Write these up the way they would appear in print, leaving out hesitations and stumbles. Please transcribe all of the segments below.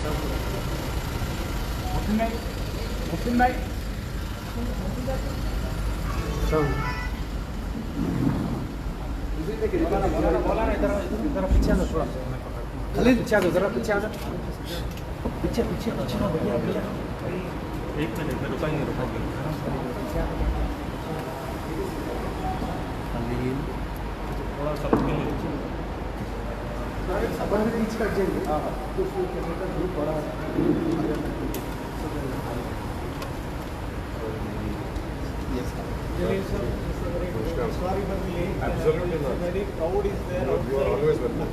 मुस्लिम भाई बोला ना इधर पीछे आ जाओ थोड़ा खलील पीछे आ जाओ जरा पीछे आ जाओ पीछे पीछे पीछे भैया भैया एक मिनट में रुकाएंगे खलील थोड़ा सा रीच कर जाएंगे हाँ तो ग्रुप बड़ा Sorry for the late. Absolutely not. Very crowd is there. You are always welcome.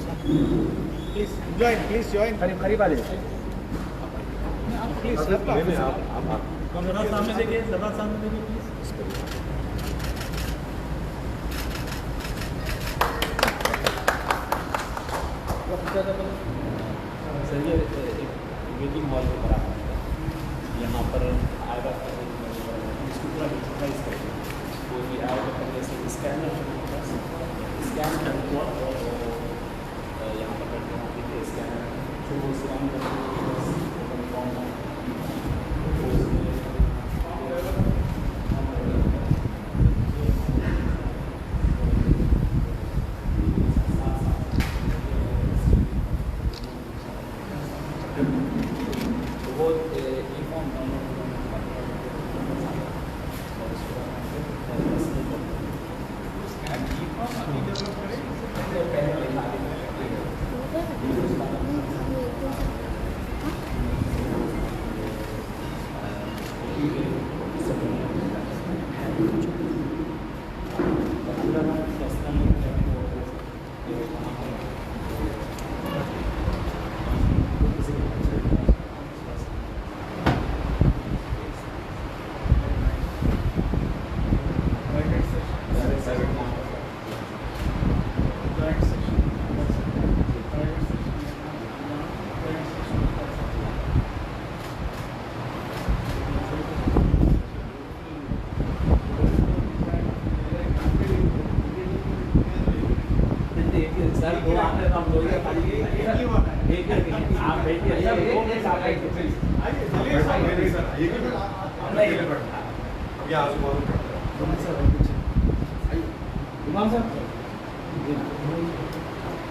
Please join. Please join. करीब करीब आ जाइए. Please. नहीं आप जरा सामने देखिए. जरा सामने देखिए please. सर ये मीटिंग हॉल में करा है यहाँ पर आएगा इसको पूरा डिजिटलाइज करके कोई भी आएगा पहले से स्कैनर स्कैन करके और यहाँ पर बैठे हैं स्कैनर तो वो स्कैन करके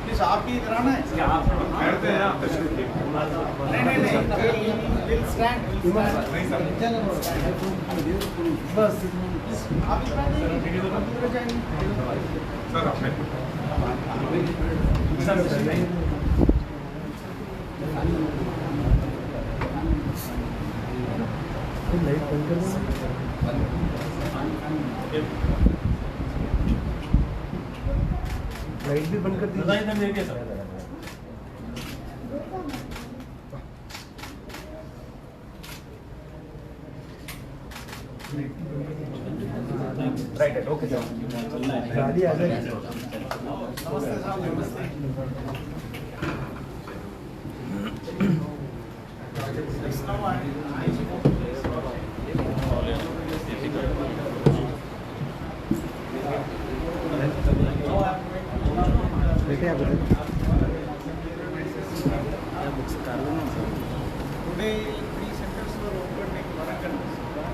प्लीज आप ही इधर आना है बैठते हैं आप नहीं विल स्टैंड बस आप इधर जाएंगे सर लाइट बंद कर दो लाइट भी बंद कर दीजिए इधर देखिए सर राइट ओके सर गाड़ी आ जाएगी Today, 3 centers were opened in Warangal.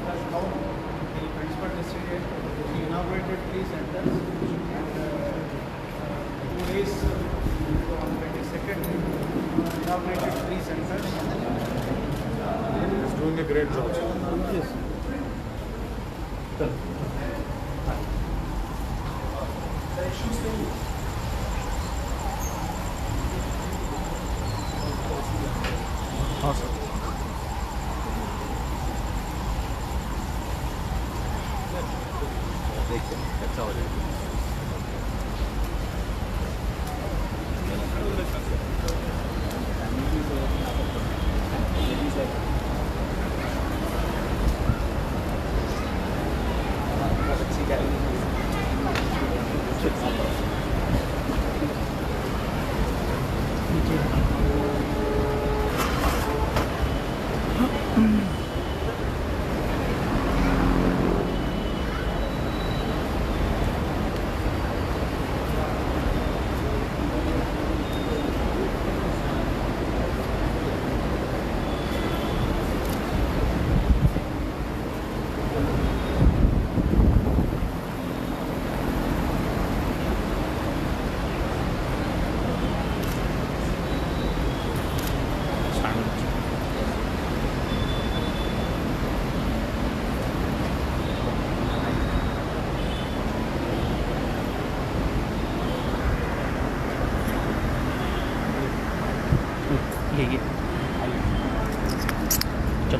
That's how the principal decided he inaugurated 3 centers and 2 days on 22nd inaugurated 3 centers. He's doing a great job. Yes. हाँ sir देखते हैं अच्छा हो जाएगा We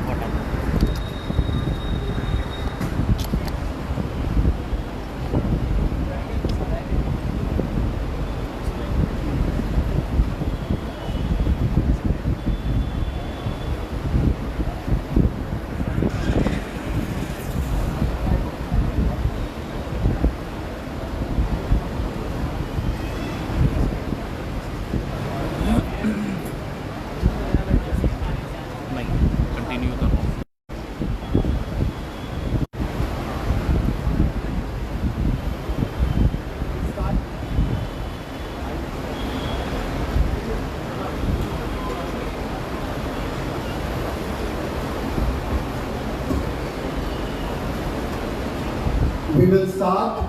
will start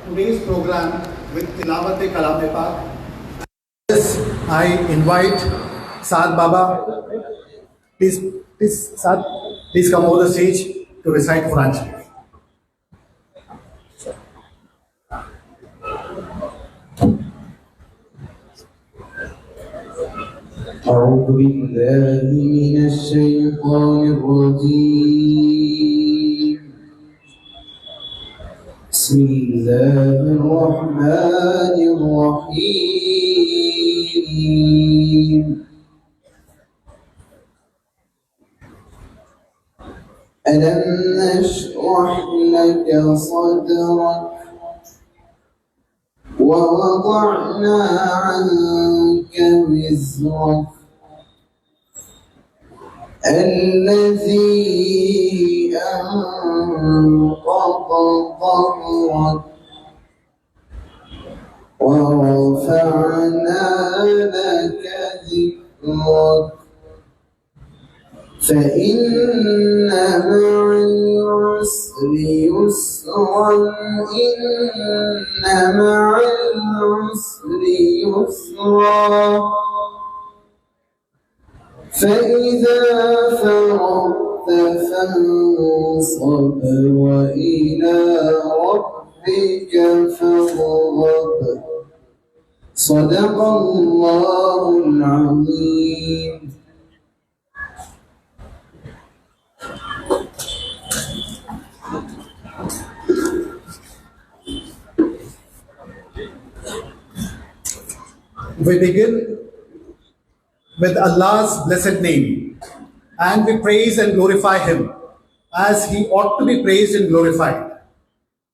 today's program with Tilawat-e-Kalam-e-Pak. I invite Saad Baba. Please, Saad, please come over the stage to recite Quran Sharif. أعوذ بالله من الشيطان الرجيم. بسم الله الرحمن الرحيم. ألم نشرح لك صدرك ووضعنا عنك وزرك الذي أنقض ظهرك ورفعنا لك ذكرك فإن مع العسر يسرا إن مع العسر يسرا فإذا فرغت فانصب وإلى ربك فارغب صدق الله العظيم. We begin with Allah's blessed name, and we praise and glorify Him as He ought to be praised and glorified.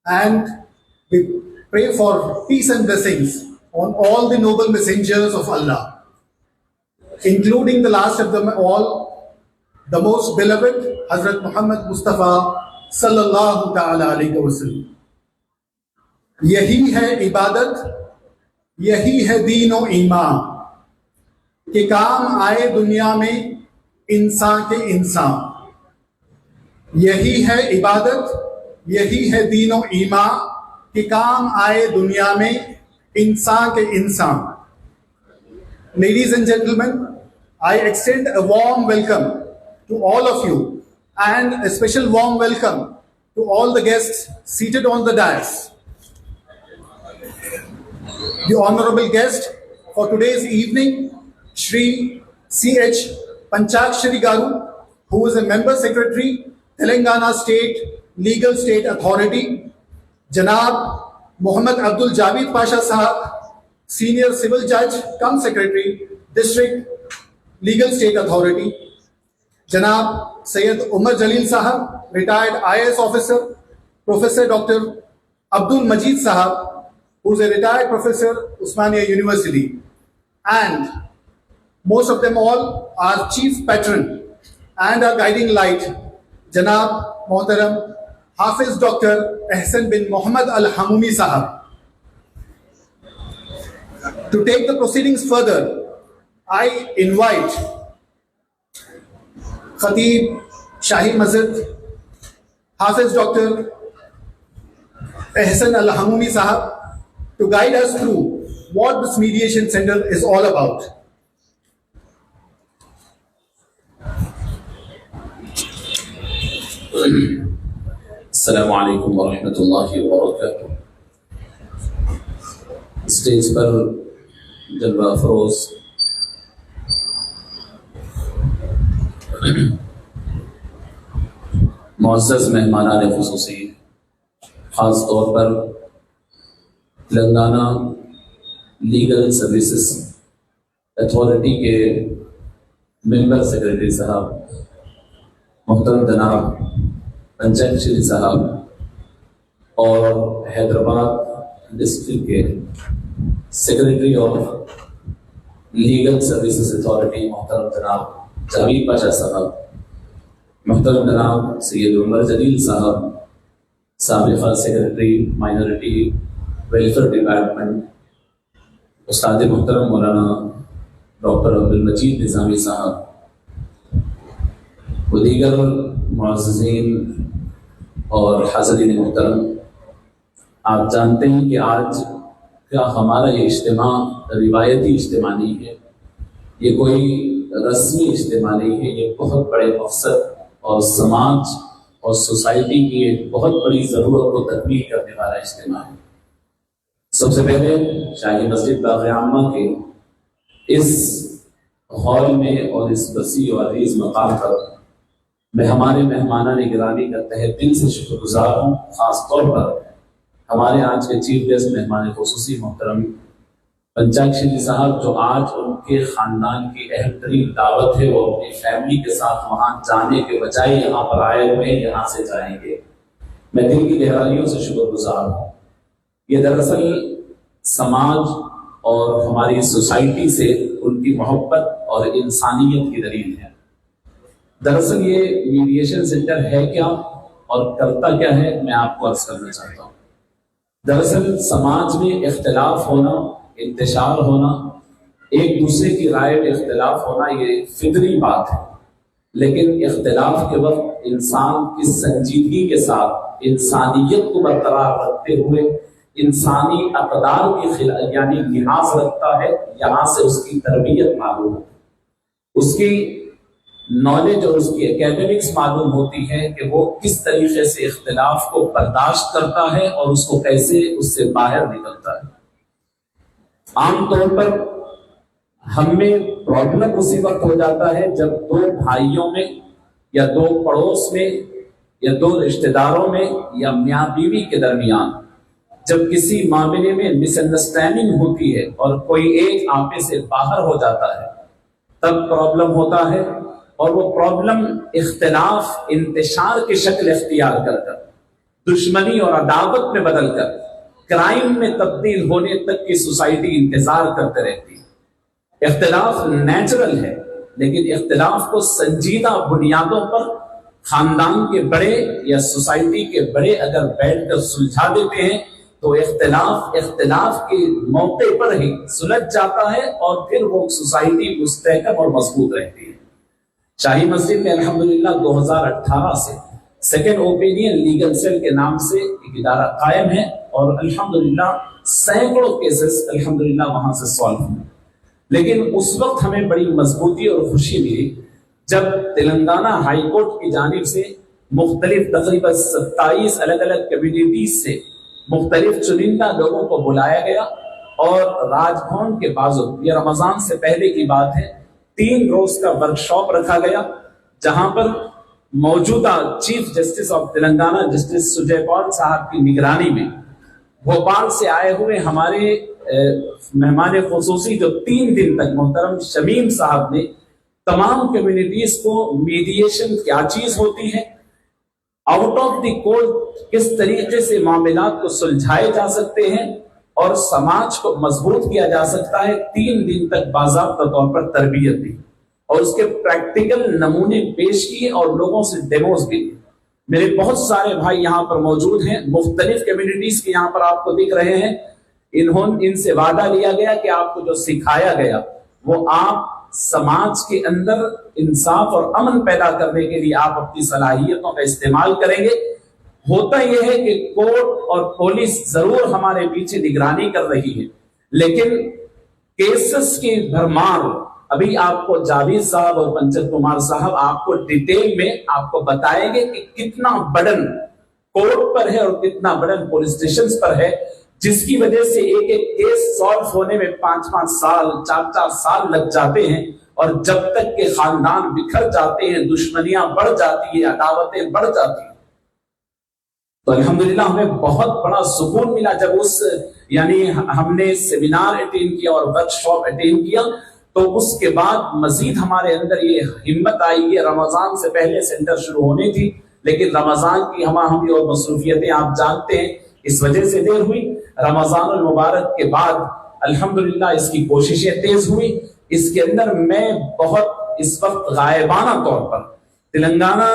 And we pray for peace and blessings on all the noble messengers of Allah, including the last of them all, the most beloved Hazrat Muhammad Mustafa sallallahu ta'ala alayhi wa sallam. यही है इबादत, यही है दीन और ईमान कि काम आए दुनिया में इंसान के इंसान. यही है इबादत, यही है दीन और ईमान कि काम आए दुनिया में इंसान के इंसान. Ladies and gentlemen, I extend a warm welcome to all of you and a special warm welcome to all the guests seated on the dais. The honorable guest for today's evening, Shri C.H. Panchakshari Garu, who is a Member Secretary, Telangana State Legal State Authority, Janab Muhammad Abdul Javid Pasha Sahab, Senior Civil Judge, Cum Secretary, District Legal State Authority, Janab Sayyid Umar Jalil Sahab, Retired IAS Officer, Professor Dr. Abdul Majid Sahab, who is a retired professor, Osmania University, and most of them all, our chief patron and our guiding light, Janab Mohtaram Hafiz Dr. Ehsan bin Muhammad Al-Hamumi Sahab. To take the proceedings further, I invite Khatib Shahi Masjid, Hafiz Dr. Ehsan Al-Hamumi Sahab, to guide us through what this mediation center is all about. Assalamu alaikum wa rahmatullahi wa barakatuh. Stage पर जलवा अफरोज, मुअज़्ज़ज़ मेहमानान ख़ुसूसी, ख़ास तौर पर Telangana legal services authority के member secretary साहब, मोहतरम जनाब पंचायत श्री साहब और हैदराबाद डिस्ट्रिक्ट के secretary of legal services authority मोहतरम जनाब जावेद पाशा साहब, मोहतरम जनाब सैयद उमर जलील साहब, साबिक़ा सेक्रेटरी माइनॉरिटी वेलफेयर डिपार्टमेंट, उस्ताद मोहतरम मौलाना डॉक्टर अब्दुल मजीद निज़ामी साहब, व दीगर मुअज़्ज़िज़ीन और हाज़रीन मोहतरम, आप जानते हैं कि आज का हमारा ये इज्तिमा रिवायती इज्तिमा नहीं है, ये कोई रस्मी इज्तिमा नहीं है, ये बहुत बड़े मकसद और समाज और सोसाइटी की एक बहुत बड़ी ज़रूरत को तकमील करने वाला इज्तिमा है। सबसे पहले शाही मस्जिद बाग़ आमा के इस हॉल में और इस वसी और अज़ीज़ मकाम पर मैं हमारे मेहमानान गिरामी का तहे दिल से शुक्रगुजार हूँ। ख़ास तौर पर हमारे आज के चीफ गेस्ट मेहमान ख़ुसूसी मोहतरम पंचायत श्री साहब, जो आज उनके ख़ानदान की अहम तरीन दावत है, वो अपनी फैमिली के साथ वहाँ जाने के बजाय यहाँ पर आए हुए, यहाँ से जाएंगे। मैं दिल की गहराइयों से शुक्रगुजार हूँ। ये दरअसल समाज और हमारी सोसाइटी से उनकी मोहब्बत और इंसानियत की दलील है। दरअसल ये मीडिएशन सेंटर है क्या और करता क्या है, मैं आपको अर्ज करना चाहता हूँ। दरअसल समाज में इख्तिलाफ होना, इंतशार होना, एक दूसरे की राय में इख्तिलाफ होना, ये फितरी बात है, लेकिन इख्तिलाफ के वक्त इंसान की संजीदगी के साथ इंसानियत को बरकरार रखते हुए इंसानी अक़दार की यानी लिहाज रखता है। यहाँ से उसकी तरबियत मालूम होती है, उसकी नॉलेज और उसकी एकेडमिक्स मालूम होती है कि वो किस तरीके से इख्तिलाफ को बर्दाश्त करता है और उसको कैसे उससे बाहर निकलता है। आमतौर पर हम में प्रॉब्लम उसी वक्त हो जाता है जब दो भाइयों में या दो पड़ोस में या दो रिश्तेदारों में या मियाँ बीवी के दरमियान जब किसी मामले में मिसअंडरस्टैंडिंग होती है और कोई एक आपे से बाहर हो जाता है, तब प्रॉब्लम होता है। और वो प्रॉब्लम इख्तिलाफ इंतशार की शक्ल इख्तियार कर दुश्मनी और अदावत में बदलकर क्राइम में तब्दील होने तक की सोसाइटी इंतजार करते रहती है। इख्तिलाफ नेचुरल है, लेकिन इख्तिलाफ को संजीदा बुनियादों पर खानदान के बड़े या सोसाइटी के बड़े अगर बैठकर सुलझा देते हैं तो इख्तिलाफ के मौके पर ही सुलझ जाता है और फिर वो सोसाइटी मुस्तहकम और मजबूत रहती है। शाही मस्जिद में अल्हम्दुलिल्लाह 2018 से सेकेंड ओपिनियन लीगल सेल के नाम से एक इदारा कायम है और अल्हम्दुलिल्लाह सैकड़ों केसेस अल्हम्दुलिल्लाह वहां से सॉल्व हुए। लेकिन उस वक्त हमें बड़ी मजबूती और खुशी मिली जब तेलंगाना हाई कोर्ट की जानिब से मुख्तलिफ तकरीबन 27 अलग अलग कम्युनिटीज से मुख्तलिफ चुनिंदा लोगों को बुलाया गया और राजभवन के बाजू, ये रमजान से पहले की बात है, 3 रोज का वर्कशॉप रखा गया जहां पर मौजूदा chief justice of Telangana justice Sujay Paul साहब की निगरानी में भोपाल से आए हुए हमारे मेहमान खुसूसी जो 3 दिन तक मोहतरम शमीम साहब ने तमाम कम्युनिटीज को मीडिएशन क्या चीज होती है, आउट ऑफ द कोर्ट किस तरीके से मामलात को सुलझाए जा सकते हैं और समाज को मजबूत किया जा सकता है, 3 दिन तक बाज़ाब्ता तौर पर तरबियत दी और उसके प्रैक्टिकल नमूने पेश किए और लोगों से डेमोज भी दिए। मेरे बहुत सारे भाई यहाँ पर मौजूद हैं, मुख्तलिफ कम्युनिटीज के यहाँ पर आपको दिख रहे हैं। इनसे वादा लिया गया कि आपको जो सिखाया गया वो आप समाज के अंदर इंसाफ और अमन पैदा करने के लिए आप अपनी सलाहियतों का इस्तेमाल करेंगे। होता यह है कि कोर्ट और पुलिस जरूर हमारे पीछे निगरानी कर रही है, लेकिन केसेस की भरमार अभी आपको जावेद साहब और पंचत कुमार साहब आपको डिटेल में आपको बताएंगे कि कितना बर्डन कोर्ट पर है और कितना बर्डन पुलिस स्टेशन पर है, जिसकी वजह से एक एक केस सॉल्व होने में 5-5 साल 4-4 साल लग जाते हैं और जब तक के खानदान बिखर जाते हैं, दुश्मनियां बढ़ जाती है, अदावतें बढ़ जाती हैं, तो अल्हम्दुलिल्लाह हमें बहुत बड़ा सुकून मिला जब उस यानी हमने सेमिनार अटेंड किया और वर्कशॉप अटेंड किया, तो उसके बाद मजीद हमारे अंदर ये हिम्मत आई कि रमजान से पहले सेंटर शुरू होनी थी, लेकिन रमजान की हमारी और मसरूफियतें आप जानते हैं इस वजह से देर हुई। रमजान मुबारक के बाद अल्हम्दुलिल्लाह इसकी कोशिशें तेज हुई। इसके अंदर मैं बहुत इस वक्त गायबाना तौर पर तेलंगाना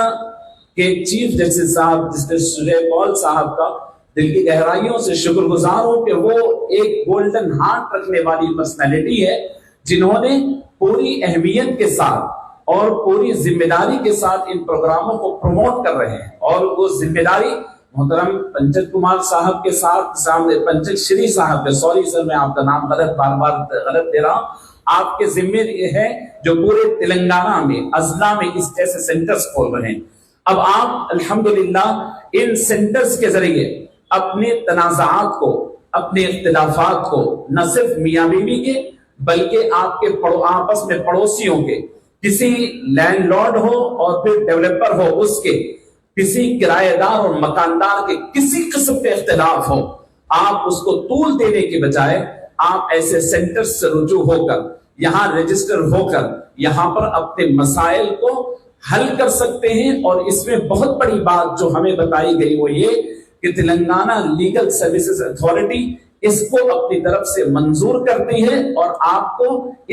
के चीफ जस्टिस साहब जस्टिस सुजय कौल साहब का दिल की गहराइयों से शुक्रगुजार हूं कि वो एक गोल्डन हार्ट रखने वाली पर्सनैलिटी है जिन्होंने पूरी अहमियत के साथ और पूरी जिम्मेदारी के साथ इन प्रोग्रामों को प्रमोट कर रहे हैं। और वो जिम्मेदारी मोहतरम पंचत कुमार साहब के साथ सामने पंचत श्री साहब के, सॉरी सर मैं आपका नाम बार बार गलत दे रहा हूं, आपके जिम्मे है जो पूरे तेलंगाना में अजला में इस जैसे सेंटर्स खोल रहे हैं। अब आप अल्हम्दुलिल्लाह इन सेंटर्स के जरिए अपने तनाज़ात को, अपने इख्तिलाफात को न सिर्फ मियां बीवी के बल्कि आपके आपस में पड़ोसियों के, किसी लैंडलॉर्ड हो और फिर डेवलपर हो उसके, किसी किराएदार और मकानदार के किसी किस्म के इख्तिलाफ हो, आप उसको तूल देने के बजाय आप ऐसे सेंटर्स से रुजू होकर यहां रजिस्टर होकर यहां पर अपने मसाइल को हल कर सकते हैं। और इसमें बहुत बड़ी बात जो हमें बताई गई वो ये कि तेलंगाना लीगल सर्विसेज अथॉरिटी इसको अपनी तरफ से मंजूर करती है और आपको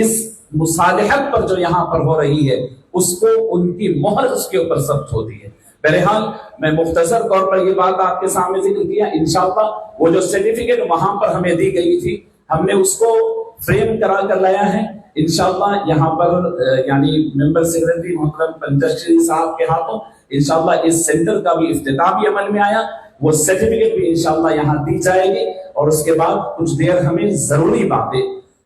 इस मुसालहत पर जो यहां पर हो रही है उसको उनकी मोहर उसके ऊपर सख्त होती है। बहरहाल मैं मुख्तसर तौर पर ये बात आपके सामने जिक्र किया। इंशाअल्लाह वो जो सर्टिफिकेट वहां पर हमें दी गई थी हमने उसको फ्रेम करा कर लाया है। इंशाअल्लाह यहाँ पर यानी मेंबर सेक्रेटरी मोहतरम पंचश्री साहब के हाथों इंशाअल्लाह इस सेंटर का भी इफ्तिताह भी अमल में आया, वो सर्टिफिकेट भी इंशाअल्लाह यहाँ दी जाएगी। और उसके बाद कुछ देर हमें जरूरी बातें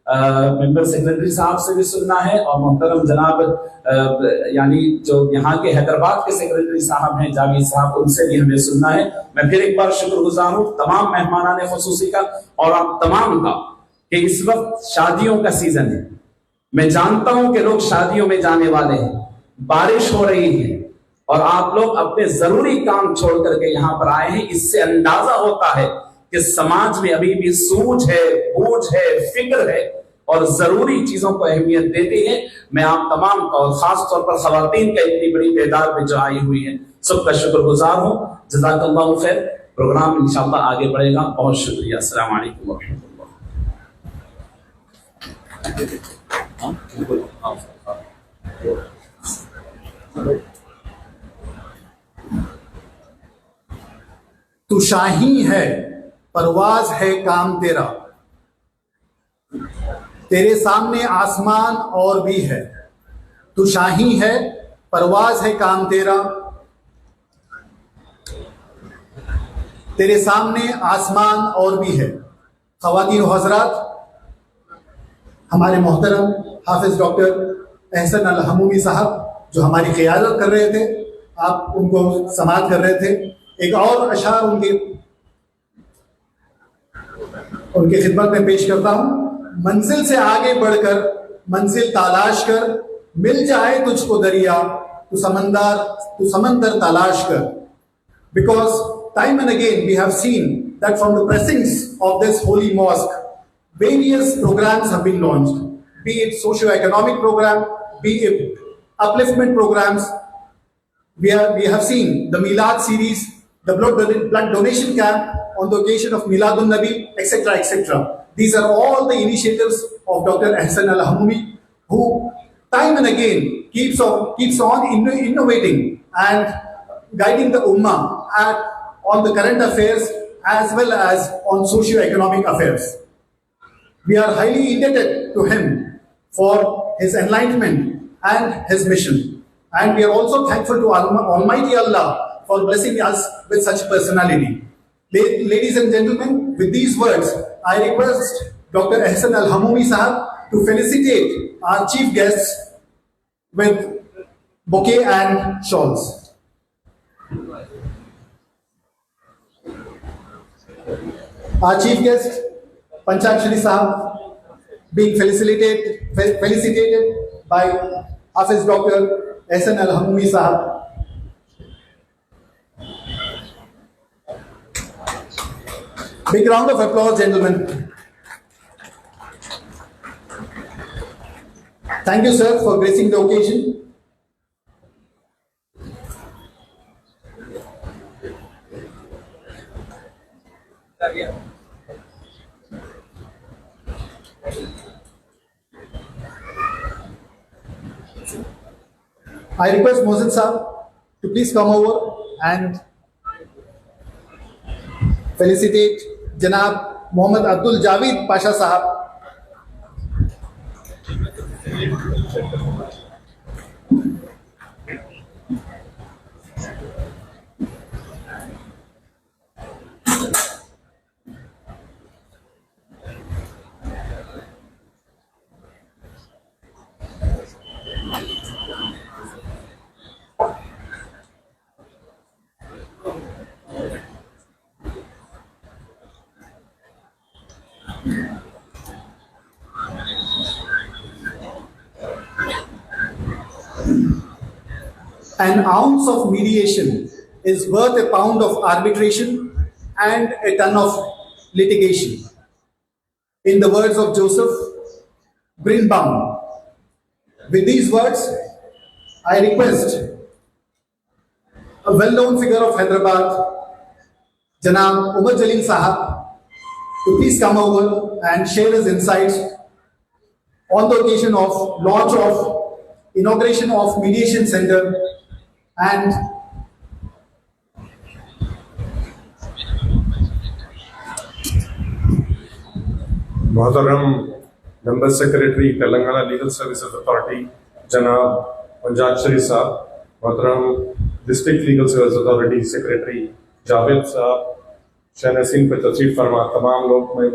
मेंबर सेक्रेटरी साहब से भी सुनना है और मोहतरम जनाब यानी जो यहाँ के हैदराबाद के सेक्रेटरी साहब हैं जावेद साहब, उनसे भी हमें सुनना है। मैं फिर एक बार शुक्रगुजार हूँ तमाम मेहमानाने खुसूसी का और आप तमाम का कि इस वक्त शादियों का सीजन है। मैं जानता हूं कि लोग शादियों में जाने वाले हैं, बारिश हो रही है और आप लोग अपने जरूरी काम छोड़ करके यहां पर आए हैं। इससे अंदाजा होता है कि समाज में अभी भी सूझ है, बूझ है, फिक्र है और जरूरी चीजों को अहमियत देती है। मैं आप तमाम का और खास तौर पर खवातीन का इतनी बड़ी तादाद में जो आई हुई है सबका शुक्रगुजार हूं। जज़ाकल्लाहु खैर। प्रोग्राम इंशाअल्लाह आगे बढ़ेगा। बहुत शुक्रिया। अस्सलाम वालेकुम व रहमतुल्लाह। तू शाही है परवाज है काम तेरा, तेरे सामने आसमान और भी है। तू शाही है परवाज है काम तेरा, तेरे सामने आसमान और भी है। ख़वातीन और हज़रात, हमारे मोहतरम हाफिज डॉक्टर एहसन अल हमूमी साहब जो हमारी क़ियादत कर रहे थे, आप उनको समाअत कर रहे थे। एक और अशार उनकी खिदमत में पेश करता हूँ। मंजिल से आगे बढ़कर मंजिल तलाश कर, मिल जाए तुझको दरिया तू समंदर तलाश कर। Because time and again we have seen that from the precincts of this holy mosque various programs have been launched, be it socio-economic program, be it upliftment programs. We have seen the Milad series, the blood donation camp on the occasion of Miladun Nabi, etc., etc. These are all the initiatives of Dr. Ehsan Al Hamumi, who time and again keeps on innovating and guiding the Ummah on the current affairs as well as on socio-economic affairs. We are highly indebted to him for his enlightenment and his mission. And we are also thankful to Almighty Allah for blessing us with such personality. Ladies and gentlemen, with these words, I request Dr. Ehsan Al Hamumi Sahab to felicitate our chief guests with bouquet and shawls. Our chief guest, Panchakshari Sahab, being felicitated by Hafiz Dr. Ehsan Al Hamumi Sahab. Big round of applause, gentlemen. Thank you, sir, for gracing the occasion. I request Mohsin Saab to please come over and felicitate Janab Mohammad Abdul Javid Pasha Sahab. An ounce of mediation is worth a pound of arbitration and a ton of litigation. In the words of Joseph Greenbaum, with these words, I request a well-known figure of Hyderabad, Janab Umar Jalil Sahab, to please come over and share his insights on the occasion of launch of inauguration of Mediation Center and Muhtaram Member Secretary, Telangana Legal Services Authority, Janab Panjashri Saab, Muhtaram District Legal Services Authority Secretary, Javed Saab, शहनसीन पे तशरीफ फरमा, तमाम लोग मैं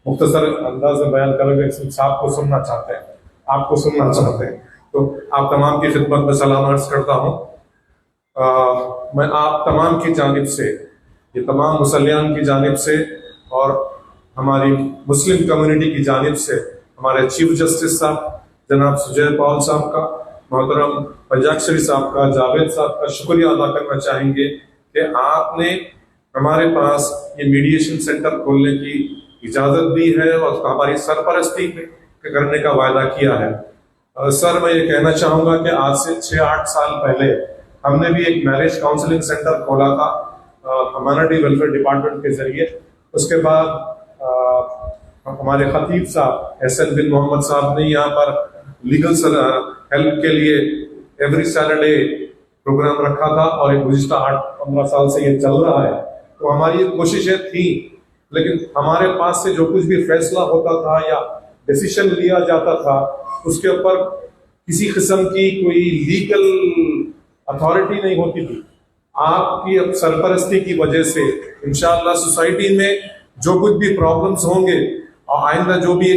मुख्तसर अंदाज में बयान करूँगा, साहब को सुनना चाहते हैं, आपको सुनना चाहते हैं, तो आप तमाम की खिदमत में सलाम अर्ज करता हूँ। मैं आप तमाम की जानिब से, ये तमाम मुसलियान की जानिब से और हमारी मुस्लिम कम्युनिटी की जानिब से हमारे चीफ जस्टिस साहब जनाब सुजय पॉल साहब का, मोहतरम पंजाक्षरी साहब का, जावेद साहब का शुक्रिया अदा करना चाहेंगे कि आपने हमारे पास ये मीडिएशन सेंटर खोलने की इजाजत दी है और हमारी सरपरस्ती करने का वायदा किया है। सर, मैं ये कहना चाहूँगा कि आज से 6-8 साल पहले हमने भी एक मैरिज काउंसलिंग सेंटर खोला था कम्युनिटी वेलफेयर डिपार्टमेंट के जरिए। उसके बाद हमारे खतीब साहब एहसन बिन मोहम्मद साहब ने यहाँ पर लीगल हेल्प के लिए एवरी सैटरडे प्रोग्राम रखा था और एक गुज़िश्ता 8-15 साल से ये चल रहा है। तो हमारी कोशिशें थी, लेकिन हमारे पास से जो कुछ भी फैसला होता था या डिसीजन लिया जाता था उसके ऊपर किसी किस्म की कोई लीगल अथॉरिटी नहीं होती थी। आपकी सरपरस्ती की वजह से इंशाअल्लाह सोसाइटी में जो कुछ भी प्रॉब्लम्स होंगे और आइंदा जो भी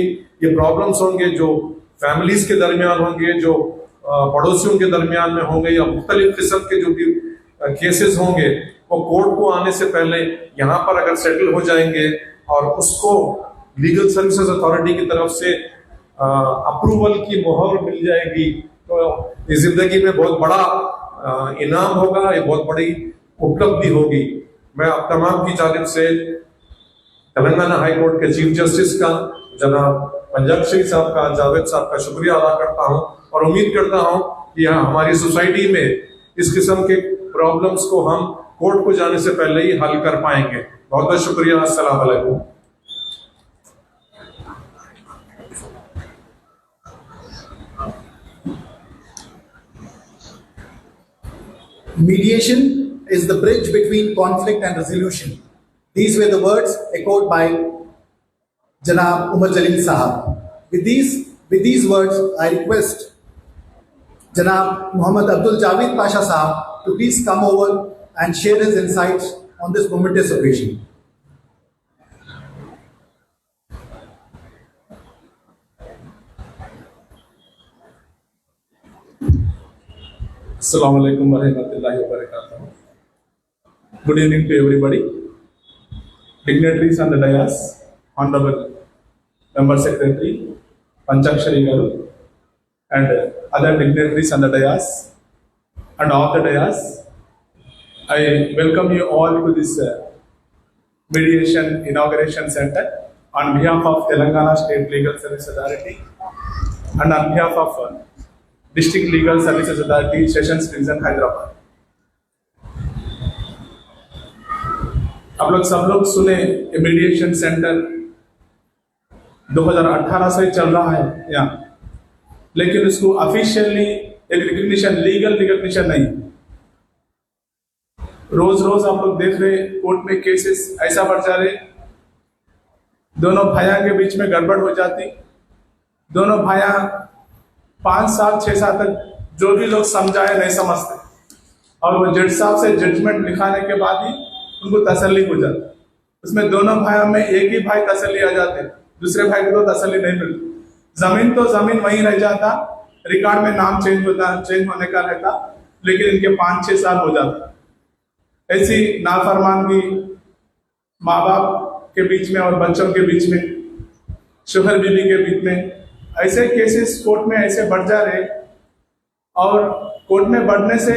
ये प्रॉब्लम्स होंगे, जो फैमिलीज के दरमियान होंगे, जो पड़ोसियों के दरमियान में होंगे या मुख्तलिफ किस्म के जो भी केसेस होंगे, वो कोर्ट को आने से पहले यहाँ पर अगर सेटल हो जाएंगे और उसको लीगल सर्विसेज अथॉरिटी की तरफ से अप्रूवल की मोहर मिल जाएगी, तो इस जिंदगी में बहुत बड़ा इनाम होगा, ये बहुत बड़ी उपलब्धि होगी। मैं आप तमाम की जानिब से तेलंगाना हाई कोर्ट के चीफ जस्टिस का जनाब पंजाक्षरी साहब का, जावेद साहब का शुक्रिया अदा करता हूँ और उम्मीद करता हूँ कि हमारी सोसाइटी में इस किस्म के प्रॉब्लम्स को हम कोर्ट को जाने से पहले ही हल कर पाएंगे। बहुत बहुत शुक्रिया। अस्सलाम वालेकुम। mediation is the bridge between conflict and resolution. These were the words echoed by Janab Umar Jalil Sahab. With these words, I request Janab Muhammad Abdul Javid Pasha Sahab to please come over and share his insights on this momentous occasion. Assalamu alaikum warahmatullahi wabarakatuh. Good evening to everybody. Dignitaries on the dais, Honorable Member Secretary Panchakshari Garu, and other dignitaries on the dais and off the dais. I welcome you all to this mediation inauguration center on behalf of Telangana State Legal Service Authority and on behalf of District Legal Services Authority, Sessions Division, Hyderabad. आप लोग सब लोग सुने mediation centre 2018 से चल रहा है यहाँ, लेकिन उसको ऑफिशियली एक रिकग्निशन, लीगल रिकग्निशन नहीं। रोज रोज आप लोग देख रहे कोर्ट में केसेस ऐसा बढ़ जा रहे, दोनों भाइयों के बीच में गड़बड़ हो जाती, दोनों भाइयां 5 साल 6 साल तक जो भी लोग समझाए नहीं समझते, और वो जज साहब से जजमेंट लिखाने के बाद ही उनको तसल्ली हो जाती। उसमें दोनों भाइयों में एक ही भाई तसल्ली आ जाते, दूसरे भाई को तो तसल्ली नहीं मिलती। जमीन तो जमीन वहीं रह जाता, रिकॉर्ड में नाम चेंज होने का रहता, लेकिन इनके 5-6 साल हो जाता। ऐसी नाफरमानगी माँ बाप के बीच में और बच्चों के बीच में, शोहर बीवी के बीच में, ऐसे केसेस कोर्ट में ऐसे बढ़ जा रहे। और कोर्ट में बढ़ने से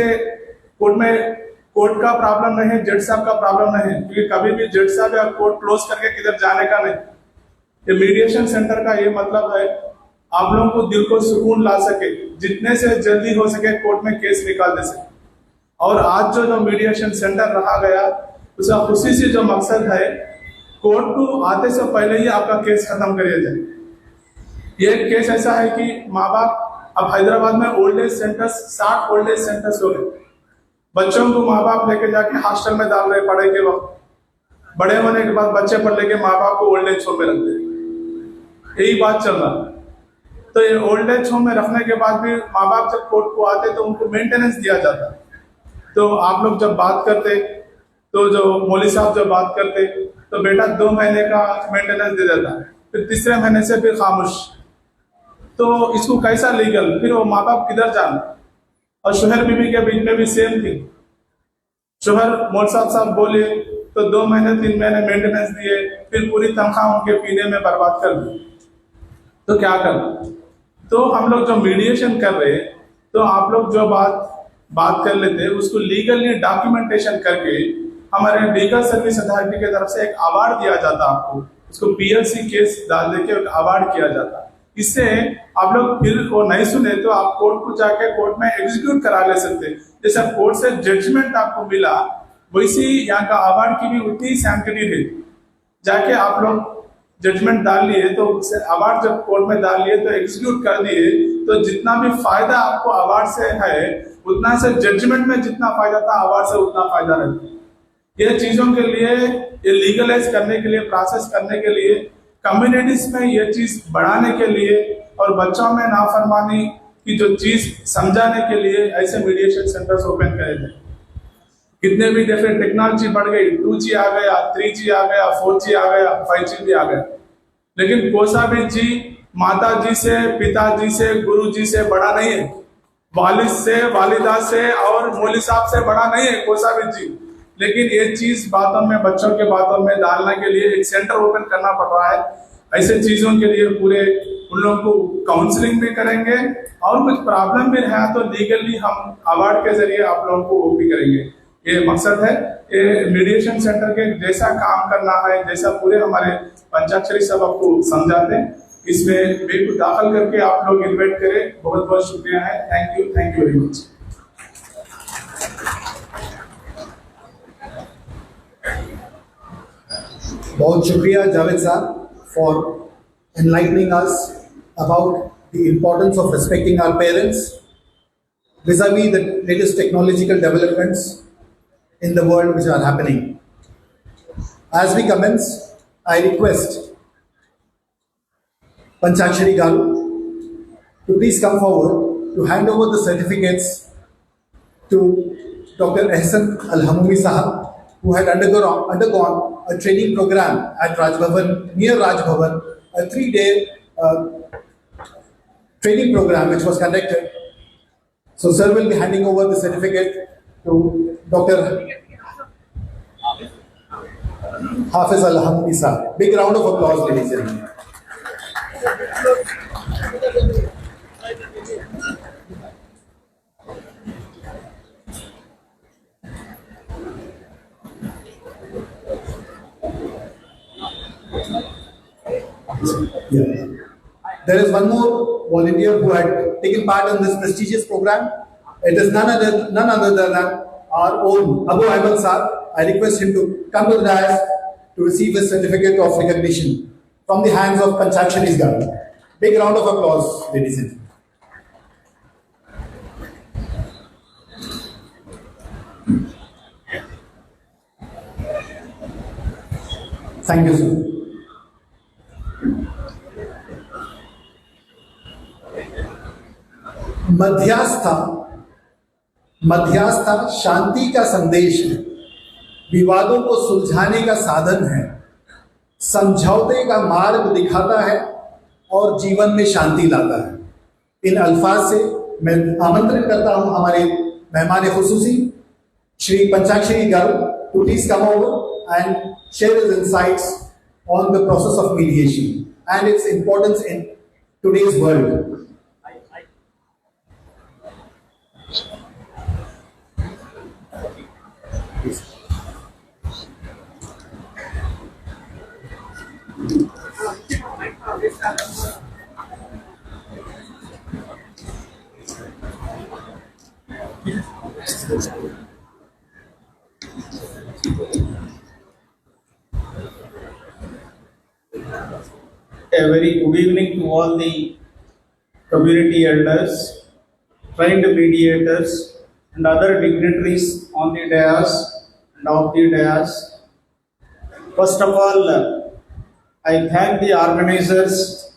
कोर्ट का प्रॉब्लम नहीं है, जज साहब का प्रॉब्लम नहीं है, क्योंकि कभी भी जज साहब या कोर्ट क्लोज करके किधर जाने का नहीं। ये मीडिएशन सेंटर का ये मतलब है आप लोगों को दिल को सुकून ला सके, जितने से जल्दी हो सके कोर्ट में केस निकाल दे सके। और आज जो मीडिएशन सेंटर रखा गया, उसका खुशी से जो मकसद है, कोर्ट को आते से पहले ही आपका केस खत्म कर दिया जाए। ये केस ऐसा है कि माँ बाप अब हैदराबाद में old age centres 60 old age centres हो गए। बच्चों को माँ बाप लेके जाके हॉस्टल में डाल रहे पढ़ाई के वक्त, बड़े होने के बाद बच्चे पढ़ लेके माँ बाप को ओल्ड एज होम में रखते, यही बात चल रहा है। तो ये ओल्ड एज होम में रखने के बाद भी माँ बाप जब कोर्ट को आते तो उनको मेंटेनेंस दिया जाता। तो आप लोग जब बात करते, तो जो मौली साहब जब बात करते, तो बेटा 2 महीने का मेंटेनेंस दे देता, फिर तीसरे महीने से फिर खामोश। तो इसको कैसा लीगल, फिर वो माँ बाप किधर जाना। और शोहर बीवी के बीच में भी सेम थी, शोहर मौल साहब बोले तो 2 महीने 3 महीने मेंटेनेंस दिए, फिर पूरी तनख्वाह उनके पीने में बर्बाद कर दी। तो क्या करना। तो हम लोग जो मीडिएशन कर रहे, तो आप लोग जो बात कर लेते, उसको लीगली डॉक्यूमेंटेशन करके हमारे लीगल सर्विस अथॉरिटी की तरफ से एक अवार्ड दिया जाता आपको, उसको PLC केस डाल देके एक अवार्ड किया जाता। इससे आप लोग फिर वो नहीं सुने तो आप कोर्ट को जाके कोर्ट में एग्जीक्यूट करा ले सकते। जैसे कोर्ट से जजमेंट आपको मिला, वैसी यहाँ का अवार्ड की भी उतनी सैंक्टिटी है। जाके आप लोग जजमेंट डाल लिए, तो अवार्ड जब कोर्ट में डाल लिए तो एग्जीक्यूट कर दिए, तो जितना भी फायदा आपको अवार्ड से है, उतना से जजमेंट में जितना फायदा था अवार्ड से उतना फायदा रहता है। ये चीजों के लिए, ये लीगलाइज करने के लिए, प्रोसेस करने के लिए, कम्युनिटीज में ये चीज बढ़ाने के लिए, और बच्चों में नाफरमानी की जो चीज समझाने के लिए ऐसे मीडिएशन सेंटर्स ओपन करे थे। कितने भी देखिए टेक्नोलॉजी बढ़ गई, 2G आ गया, 3G आ गया, 4G आ गया, 5G भी आ गया, लेकिन कोसाबी जी माता जी से, पिताजी से, गुरु जी से बड़ा नहीं है, वालिद से, वालिदा से और मौली साहब से बड़ा नहीं है कोसाबी जी। लेकिन ये चीज बातों में, बच्चों के बातों में डालने के लिए एक सेंटर ओपन करना पड़ रहा है। ऐसे चीजों के लिए पूरे उन लोगों को काउंसलिंग भी करेंगे, और कुछ प्रॉब्लम भी रहा तो लीगली हम अवार्ड के जरिए आप लोगों को वो भी करेंगे। ये मकसद है। ये मीडिएशन सेंटर के जैसा काम करना है, जैसा पूरे हमारे पंचाक्षरी सब आपको समझाते हैं, इसमें मेरे को दाखिल करके आप लोग इन्वाइट करें। बहुत बहुत शुक्रिया है। Thank you very much. बहुत शुक्रिया जावेद साहब for enlightening us about the importance of respecting our parents vis-a-vis the latest technological developments in the world which are happening. As we commence, I request Panchakshari Garu to please come forward to hand over the certificates to Dr. Ehsan Al-Hamumi Sahab, who had undergone a training program at Raj Bhavan, near Raj Bhavan, a 3-day training program which was conducted. So sir will be handing over the certificate to Dr. Hafiz Al-Hamumi Sahab. Big round of applause, ladies and gentlemen. Yeah. There is one more volunteer who had taken part in this prestigious program. It is none other than our own Abu Ayman Sir. I request him to come to the dais to receive his certificate of recognition from the hands of Panchakshari's Garu. Big round of applause, ladies and gentlemen. Thank you, sir. मध्यस्थता शांति का संदेश है, विवादों को सुलझाने का साधन है, समझौते का मार्ग दिखाता है और जीवन में शांति लाता है। इन अल्फाज से मैं आमंत्रित करता हूं हमारे मेहमान खुसूसी श्री पंचाक्षरी गारू to please come over and share his insights on the process of mediation and its importance in today's world. A very good evening to all the community elders, trained mediators, and other dignitaries on the dais and off the dais. First of all, I thank the organizers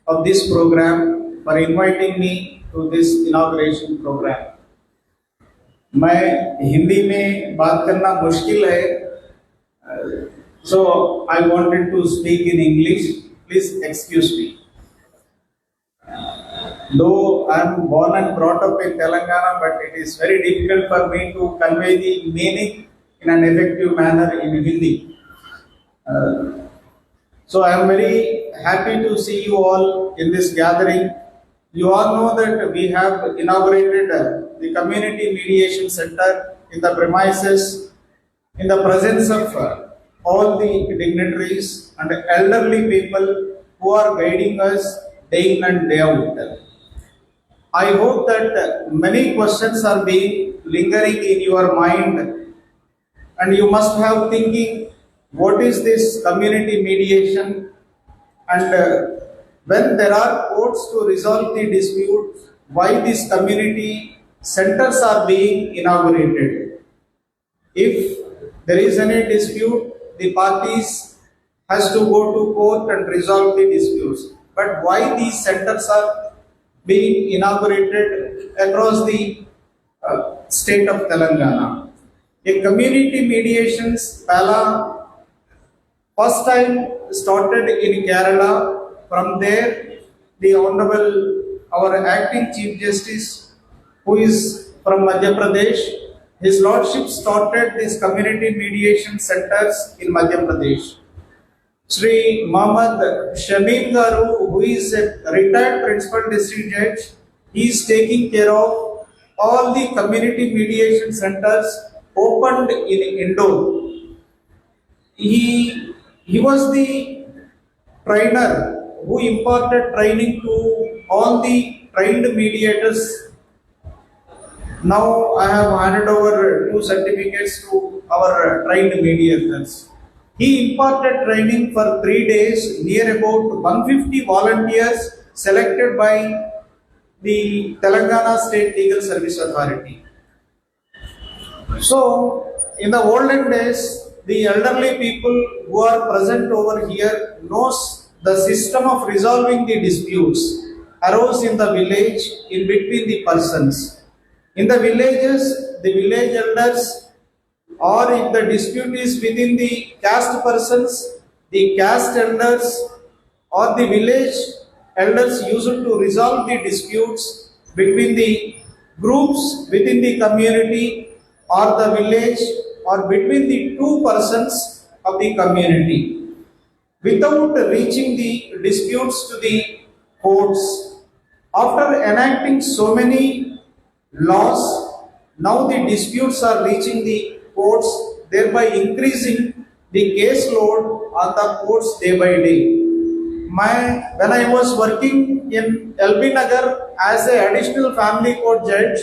of this program for inviting me to this inauguration program. मैं हिंदी में बात करना मुश्किल है, so I wanted to speak in English. Please excuse me. Though I am born and brought up in Telangana, but it is very difficult for me to convey the meaning in an effective manner in Hindi. So I am very happy to see you all in this gathering. You all know that we have inaugurated the Community Mediation Center in the premises in the presence of all the dignitaries and elderly people who are guiding us day in and day out. I hope that many questions are being lingering in your mind, and you must have thinking, what is this community mediation, and when there are courts to resolve the dispute, why these community centers are being inaugurated. If there is any dispute, the parties has to go to court and resolve the disputes. But why these centers are being inaugurated across the state of Telangana? A community mediations first time started in Kerala. From there, the Honorable, our acting Chief Justice, who is from Madhya Pradesh, His Lordship started these community mediation centers in Madhya Pradesh. Sri Muhammad Shamim Garu, who is a retired principal district judge, he is taking care of all the community mediation centers opened in Indore. He was the trainer who imparted training to all the trained mediators. Now I have handed over 2 certificates to our trained mediators. He imparted training for 3 days, near about 150 volunteers selected by the Telangana State Legal Service Authority. So, in the olden days, the elderly people who are present over here knows the system of resolving the disputes arose in the village in between the persons. In the villages, the village elders, or if the dispute is within the caste persons, the caste elders or the village elders used to resolve the disputes between the groups within the community or the village or between the 2 persons of the community, without reaching the disputes to the courts. After enacting so many laws, now the disputes are reaching the courts, thereby increasing the caseload on the courts day by day. when I was working in LB Nagar as an additional family court judge,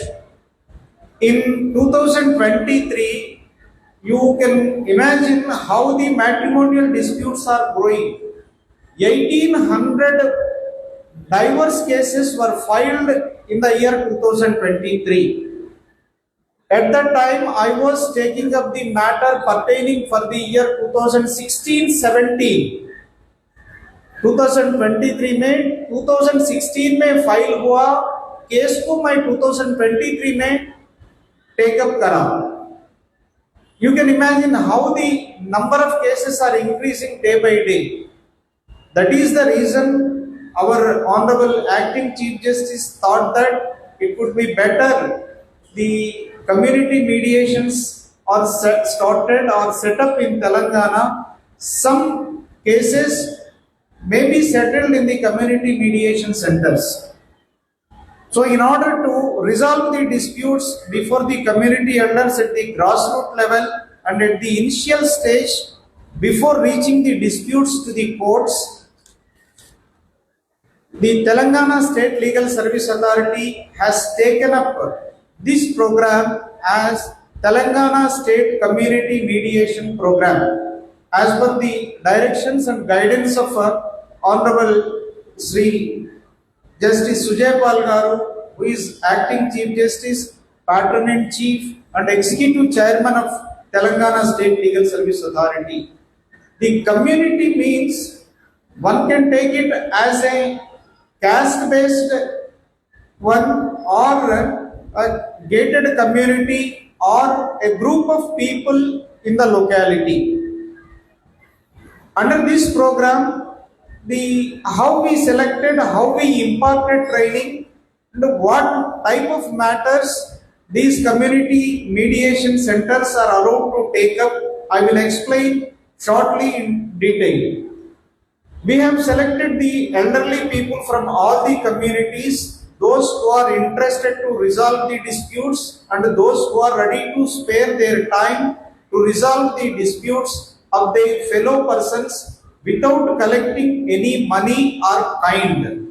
in 2023, you can imagine how the matrimonial disputes are growing. 1800 divorce cases were filed in the year 2023. At that time, I was taking up the matter pertaining for the year 2016-17. 2023 में 2016 में file हुआ case को मैं 2023 में take up करा. You can imagine how the number of cases are increasing day by day. That is the reason our Honorable Acting Chief Justice thought that it would be better the community mediations are started or set up in Telangana. Some cases may be settled in the community mediation centers. So in order to resolve the disputes before the community elders at the grassroots level and at the initial stage before reaching the disputes to the courts, the Telangana State Legal Service Authority has taken up this program as Telangana State Community Mediation Program as per the directions and guidance of Honorable Sri Justice Sujay Pal Garu, who is Acting Chief Justice, Patron-in-Chief and Executive Chairman of Telangana State Legal Service Authority. The community means one can take it as a caste-based one or a gated community or a group of people in the locality. Under this program, how we selected, how we imparted training, and what type of matters these community mediation centers are allowed to take up, I will explain shortly in detail. We have selected the elderly people from all the communities, those who are interested to resolve the disputes and those who are ready to spare their time to resolve the disputes of their fellow persons without collecting any money or kind.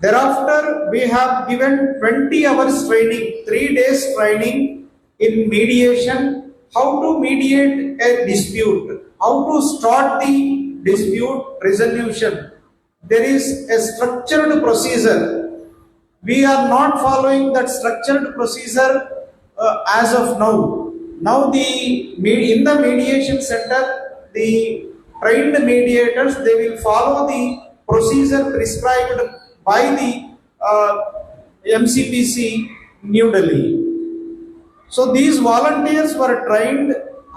Thereafter, we have given 20 hours training, 3 days training in mediation, how to mediate a dispute, how to start the dispute resolution. There is a structured procedure. We are not following that structured procedure as of now. Now, in the mediation center, the trained mediators, they will follow the procedure prescribed by the MCPC New Delhi. So these volunteers were trained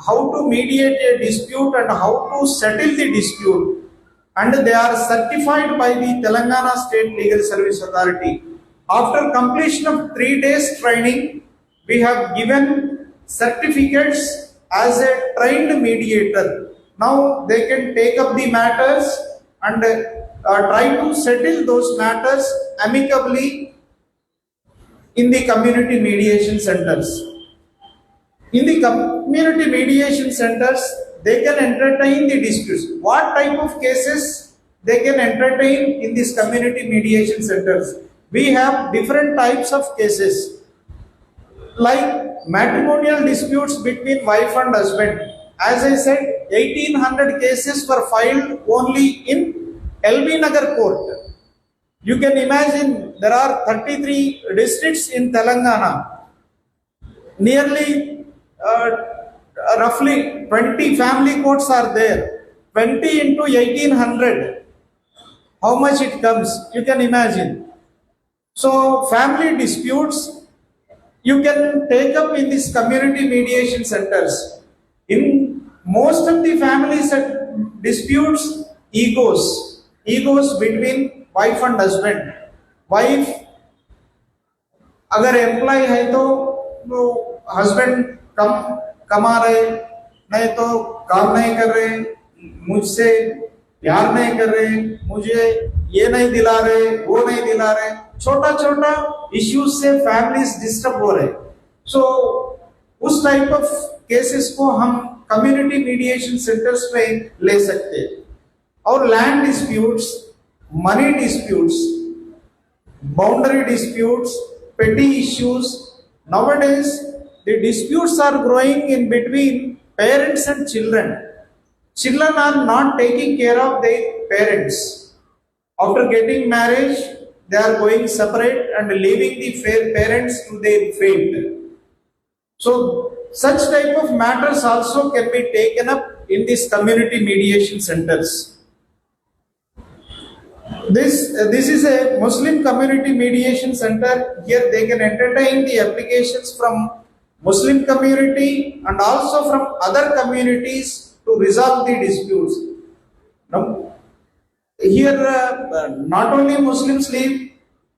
how to mediate a dispute and how to settle the dispute, and they are certified by the Telangana State Legal Service Authority. After completion of 3 days training, we have given certificates as a trained mediator. Now they can take up the matters and try to settle those matters amicably in the community mediation centers. In the community mediation centers, they can entertain the disputes. What type of cases they can entertain in these community mediation centers? We have different types of cases, like matrimonial disputes between wife and husband. As I said, 1800 cases were filed only in LB Nagar court. You can imagine there are 33 districts in Telangana. Nearly roughly 20 family courts are there. 20 into 1800. How much it comes? You can imagine. So family disputes you can take up in these community mediation centers. In most of the family disputes, egos between wife and husband. Wife अगर employ है तो husband कम कमा रहे, नहीं तो काम नहीं कर रहे, मुझसे प्यार नहीं कर रहे, मुझे ये नहीं दिला रहे, वो नहीं दिला रहे, छोटा छोटा इश्यूज से फैमिलीज डिस्टर्ब हो रहे. सो उस टाइप ऑफ केसेस को हम कम्युनिटी मीडिएशन सेंटर्स में ले सकते हैं. और land disputes, money disputes, boundary disputes, petty issues. Nowadays, the disputes are growing in between parents and children. Children are not taking care of their parents. After getting marriage, they are going separate and leaving the parents to their fate. So, such type of matters also can be taken up in these community mediation centers. This is a Muslim community mediation center. Here they can entertain the applications from Muslim community and also from other communities to resolve the disputes. Now, here not only Muslims live,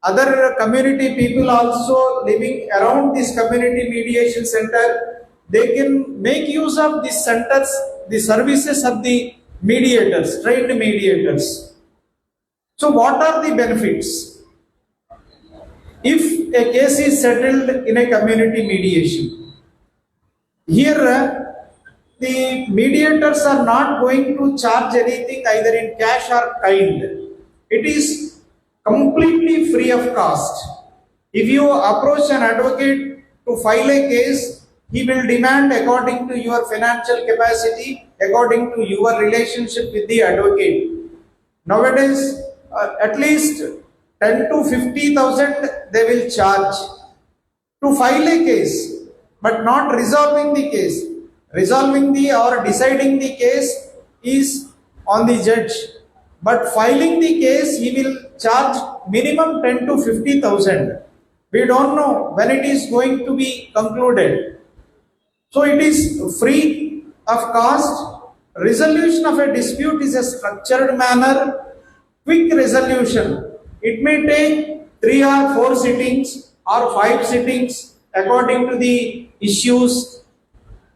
other community people also living around this community mediation center, they can make use of these centers, the services of the mediators, trained mediators. So what are the benefits? If a case is settled in a community mediation, here the mediators are not going to charge anything either in cash or kind. It is completely free of cost. If you approach an advocate to file a case, he will demand according to your financial capacity, according to your relationship with the advocate. Nowadays, at least 10 to 50,000 they will charge to file a case, but not resolving the case. Resolving the or deciding the case is on the judge, but filing the case he will charge minimum 10 to 50,000. We don't know when it is going to be concluded. So it is free of cost. Resolution of a dispute is a structured manner, quick resolution. It may take 3 or 4 sittings or 5 sittings according to the issues.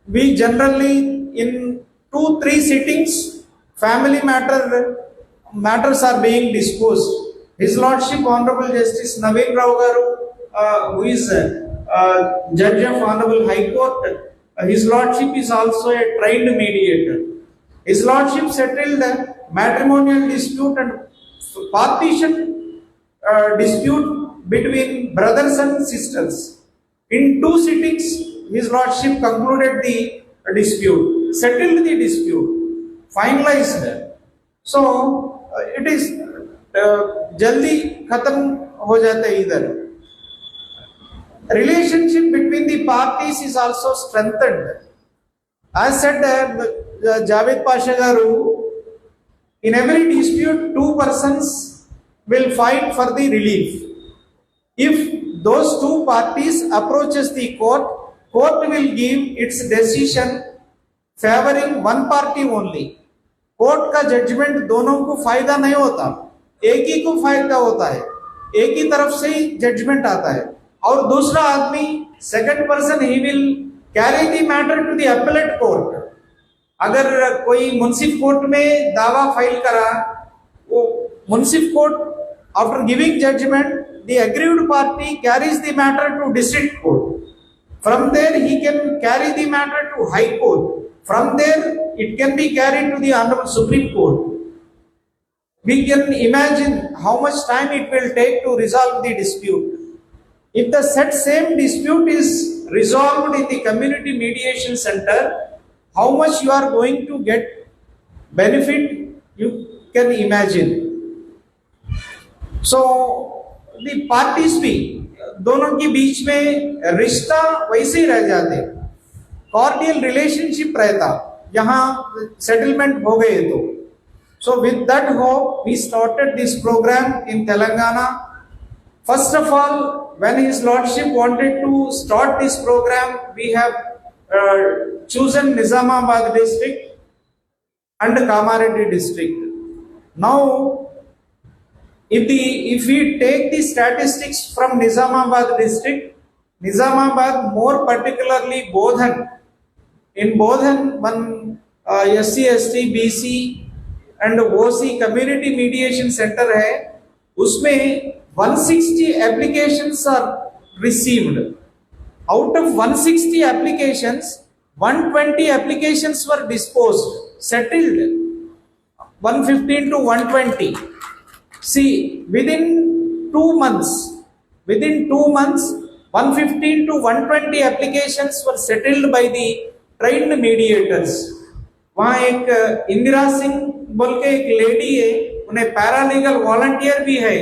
We generally in 2-3 sittings family matters are being disposed. His Lordship Honorable Justice Naveen Rao Garu, who is Judge of Honorable High Court, His Lordship is also a trained mediator. His Lordship settled matrimonial dispute and partition dispute between brothers and sisters. In 2 sittings, His Lordship concluded the dispute, settled the dispute, finalized. So it is jaldi khatam ho jata hai idhar. Relationship between the parties is also strengthened. As said Javed Pasha Garu, in every dispute 2 persons will fight for the relief. If those 2 parties approaches the court will give its decision favoring one party only. Court का judgement दोनों को फायदा नहीं होता, एक ही को फायदा होता है, एक ही तरफ से ही जजमेंट आता है. और दूसरा आदमी second person he will carry the matter to the appellate court. अगर कोई मुंसिफ कोर्ट में दावा फाइल करा, वो munsif court after giving judgment the aggrieved party carries the matter to district court. From there he can carry the matter to High Court. From there it can be carried to the Honorable Supreme Court. We can imagine how much time it will take to resolve the dispute. If the same dispute is resolved in the community mediation center, how much you are going to get benefit, you can imagine. So the parties be दोनों के बीच में रिश्ता वैसे ही रह जाते, cordial relationship रहता यहाँ settlement हो गए तो. So with that hope we started this program in Telangana. First of all, when His Lordship wanted to start this program, we have chosen Nizamabad district and Kamareddy district. Now if we take the statistics from Nizamabad district, Nizamabad, more particularly Bodhan, in Bodhan one SC, ST, BC and OC community mediation center है, उसमें 160 applications are received. Out of 160 applications, 120 applications were disposed, settled, 115 to 120. See, within 2 months, 115 to 120 applications were settled by the trained mediators. वहाँ एक इंदिरा सिंह बोल के एक lady है, उन्हें paralegal volunteer भी है,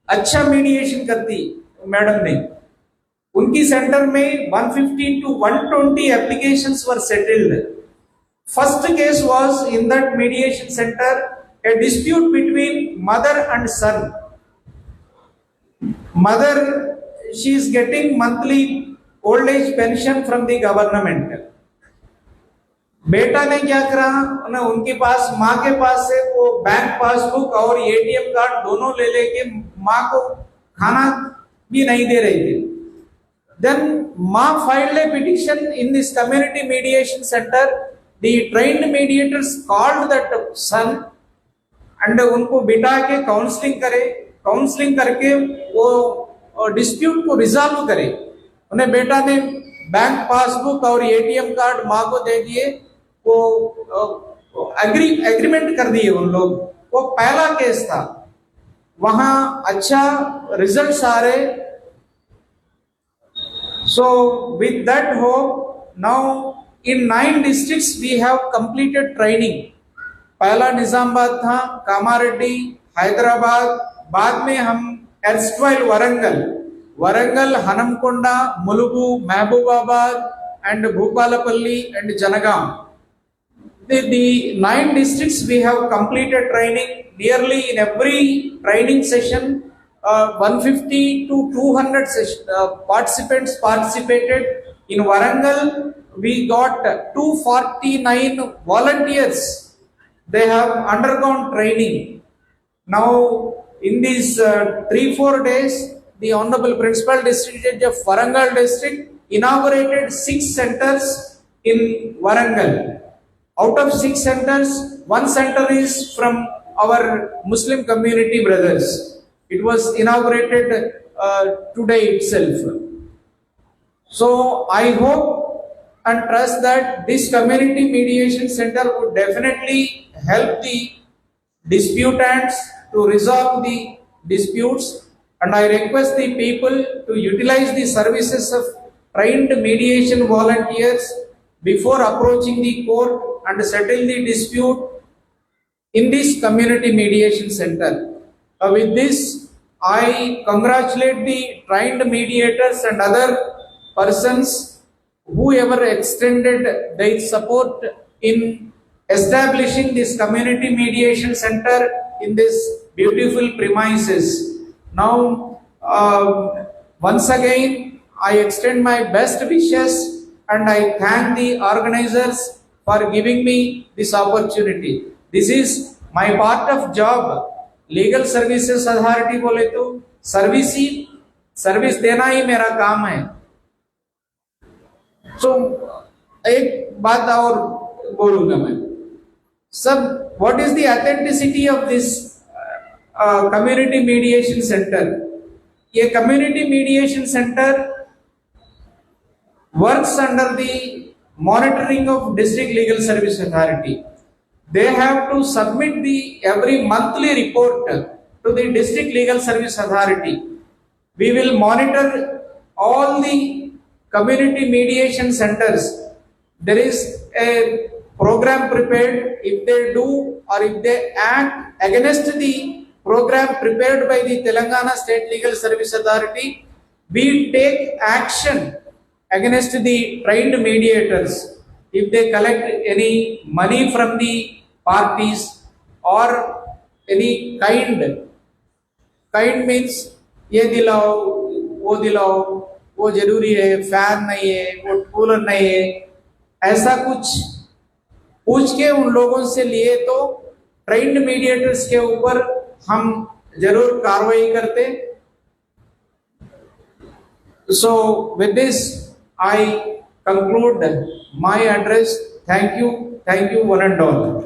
अच्छा मीडिएशन करती मैडम ने. उनकी सेंटर में 115 to 120 applications were settled. First case was in that mediation center, a dispute between mother and son. Mother, she is getting monthly old age pension from the government. बेटा ने क्या करा, उनके पास माँ के पास से वो बैंक पासबुक और एटीएम कार्ड दोनों ले लेके माँ को खाना भी नहीं दे रही थी. Then Ma filed a petition in this community mediation center. The trained mediators called that son and उनको बिठा के काउंसलिंग करके वो डिस्प्यूट को रिजॉल्व करे. उन्हें बेटा ने बैंक पासबुक और एटीएम कार्ड माँ को दे दिए, वो एग्रीमेंट कर दिए उन लोग. वो पहला केस था, वहां अच्छा रिजल्ट्स आ रहे. So with that hope, now in 9 districts we have completed training. पहला निजामाबाद था, कामारेड्डी, हैदराबाद, बाद में हम erstwhile Warangal, Hanamkonda, Mulugu, Mahabubabad and Bhupalapalli and Janagaon. The 9 districts we have completed training. Nearly in every training session, 150 to 200 participants participated. In Warangal, we got 249 volunteers. They have undergone training. Now, in these 3-4 days, the Honorable Principal District Judge of Warangal District inaugurated 6 centers in Warangal. Out of 6 centers, 1 center is from our Muslim community brothers. It was inaugurated today itself. So I hope and trust that this community mediation center would definitely help the disputants to resolve the disputes, and I request the people to utilize the services of trained mediation volunteers before approaching the court and settle the dispute in this community mediation center. With this, I congratulate the trained mediators and other persons whoever extended their support in establishing this community mediation center in this beautiful premises. Now, once again, I extend my best wishes and I thank the organizers for giving me this opportunity. This is my part of job. Legal services authority बोले तो service देना ही मेरा काम है. सो एक बात और बोलूंगा मैं सब, what is the authenticity of this community mediation centre. ये community mediation centre works under the monitoring of district legal service authority. They have to submit the every monthly report to the district legal service authority. We will monitor all the community mediation centers. There is a program prepared. If they do or if they act against the program prepared by the Telangana State Legal Service Authority, we take action against the trained mediators. If they collect any money from the parties or any kind means ये दिलाओ वो जरूरी है, fan नहीं है, वो cooler नहीं है, ऐसा कुछ पूछ के उन लोगों से लिए तो ट्रेंड मीडिएटर्स के ऊपर हम जरूर कार्रवाई करते. So with this I conclude my address. Thank you one and all.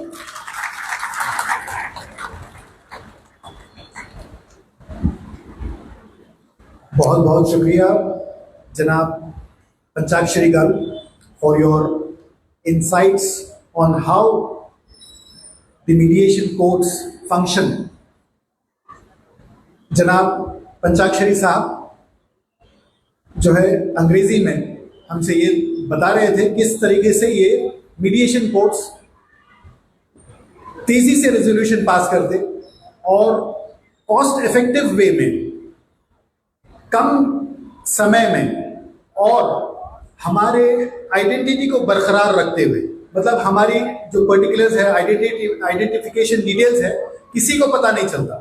बहुत बहुत शुक्रिया जनाब पंचाक्षरी girl for your insights on how the mediation courts function जनाब पंचाक्षरी साहब जो है अंग्रेजी में हमसे ये बता रहे थे किस तरीके से ये मीडिएशन कोर्ट्स तेजी से रेजोल्यूशन पास करते और कॉस्ट इफेक्टिव वे में कम समय में और हमारे आइडेंटिटी को बरकरार रखते हुए, मतलब हमारी जो पर्टिकुलर्स है, आइडेंटिफिकेशन डिटेल्स है, किसी को पता नहीं चलता।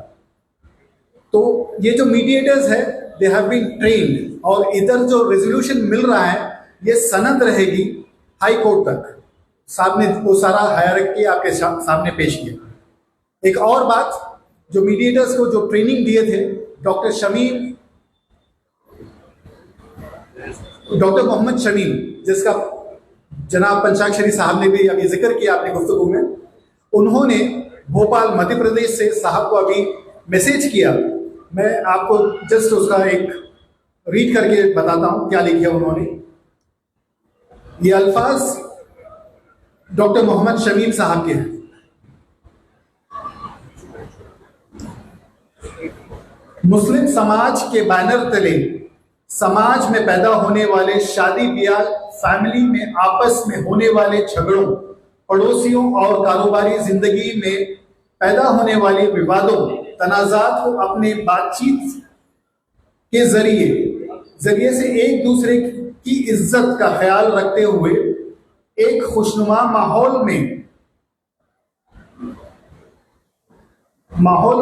तो ये जो मीडिएटर्स है दे हैव बीन ट्रेन्ड, और इधर जो रेजोल्यूशन मिल रहा है ये सनद रहेगी हाई कोर्ट तक। साहब ने वो सारा हायरार्की आपके सामने पेश किया। एक और बात, जो मीडिएटर्स को जो ट्रेनिंग दिए थे डॉक्टर मोहम्मद शमीम, जिसका जनाब पंचाक्षरी साहब ने भी अभी जिक्र किया अपनी गुफ्तगू में, उन्होंने भोपाल मध्य प्रदेश से साहब को अभी मैसेज किया। मैं आपको जस्ट उसका एक रीड करके बताता हूं क्या लिखे उन्होंने। ये अल्फाज डॉक्टर मोहम्मद शमीम साहब के हैं। मुस्लिम समाज के बैनर तले समाज में पैदा होने वाले शादी ब्याह, फैमिली में आपस में होने वाले झगड़ों, पड़ोसियों और कारोबारी जिंदगी में पैदा होने वाले विवादों, तनाजात को अपने बातचीत के जरिए से एक दूसरे की इज्जत का ख्याल रखते हुए एक खुशनुमा माहौल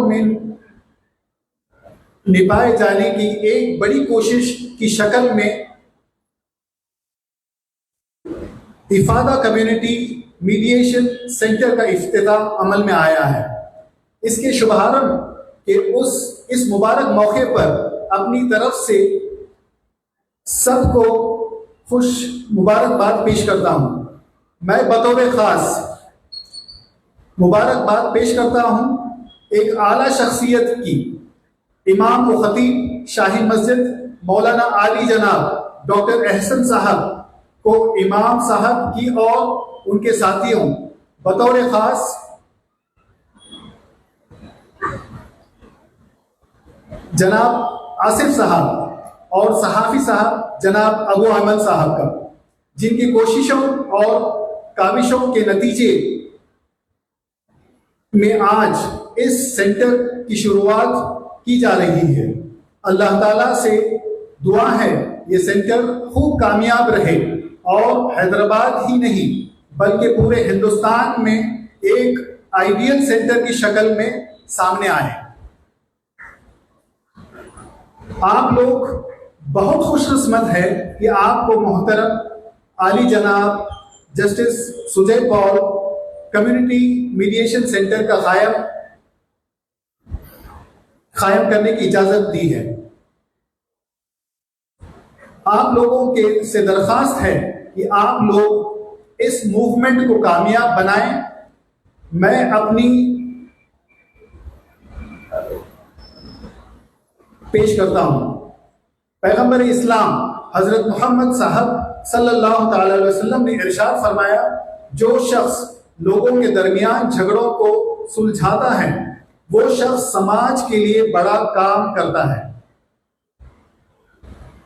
में निभाए जाने की एक बड़ी कोशिश की शक्ल में इफादा कम्युनिटी मीडिएशन सेंटर का इफ्तिताह अमल में आया है। इसके शुभारंभ के इस मुबारक मौके पर अपनी तरफ से सबको खुश मुबारकबाद पेश करता हूं। मैं बतौर खास मुबारकबाद पेश करता हूं एक आला शख्सियत की, इमाम व खतीब शाही मस्जिद मौलाना आली जनाब डॉक्टर एहसन साहब को, इमाम साहब की और उनके साथियों, बतौर खास जनाब आसिफ साहब और सहाफी साहब जनाब अबू अहमद साहब का, जिनकी कोशिशों और काविशों के नतीजे में आज इस सेंटर की शुरुआत की जा रही है। अल्लाह ताला से दुआ है ये सेंटर खूब कामयाब रहे और हैदराबाद ही नहीं बल्कि पूरे हिंदुस्तान में एक आइडियल सेंटर की शक्ल में सामने आए। आप लोग बहुत खुशकिस्मत है कि आपको मोहतरम आली जनाब justice Sujay Paul community mediation centre का कायम करने की इजाजत दी है। आप लोगों के से दरखास्त है कि आप लोग इस मूवमेंट को कामयाब बनाएं। मैं अपनी पेश करता हूं। पैगंबर इस्लाम हजरत मोहम्मद साहब सल्लल्लाहु अलैहि वसल्लम ने इरशाद फरमाया, जो शख्स लोगों के दरमियान झगड़ों को सुलझाता है वो शख्स समाज के लिए बड़ा काम करता है।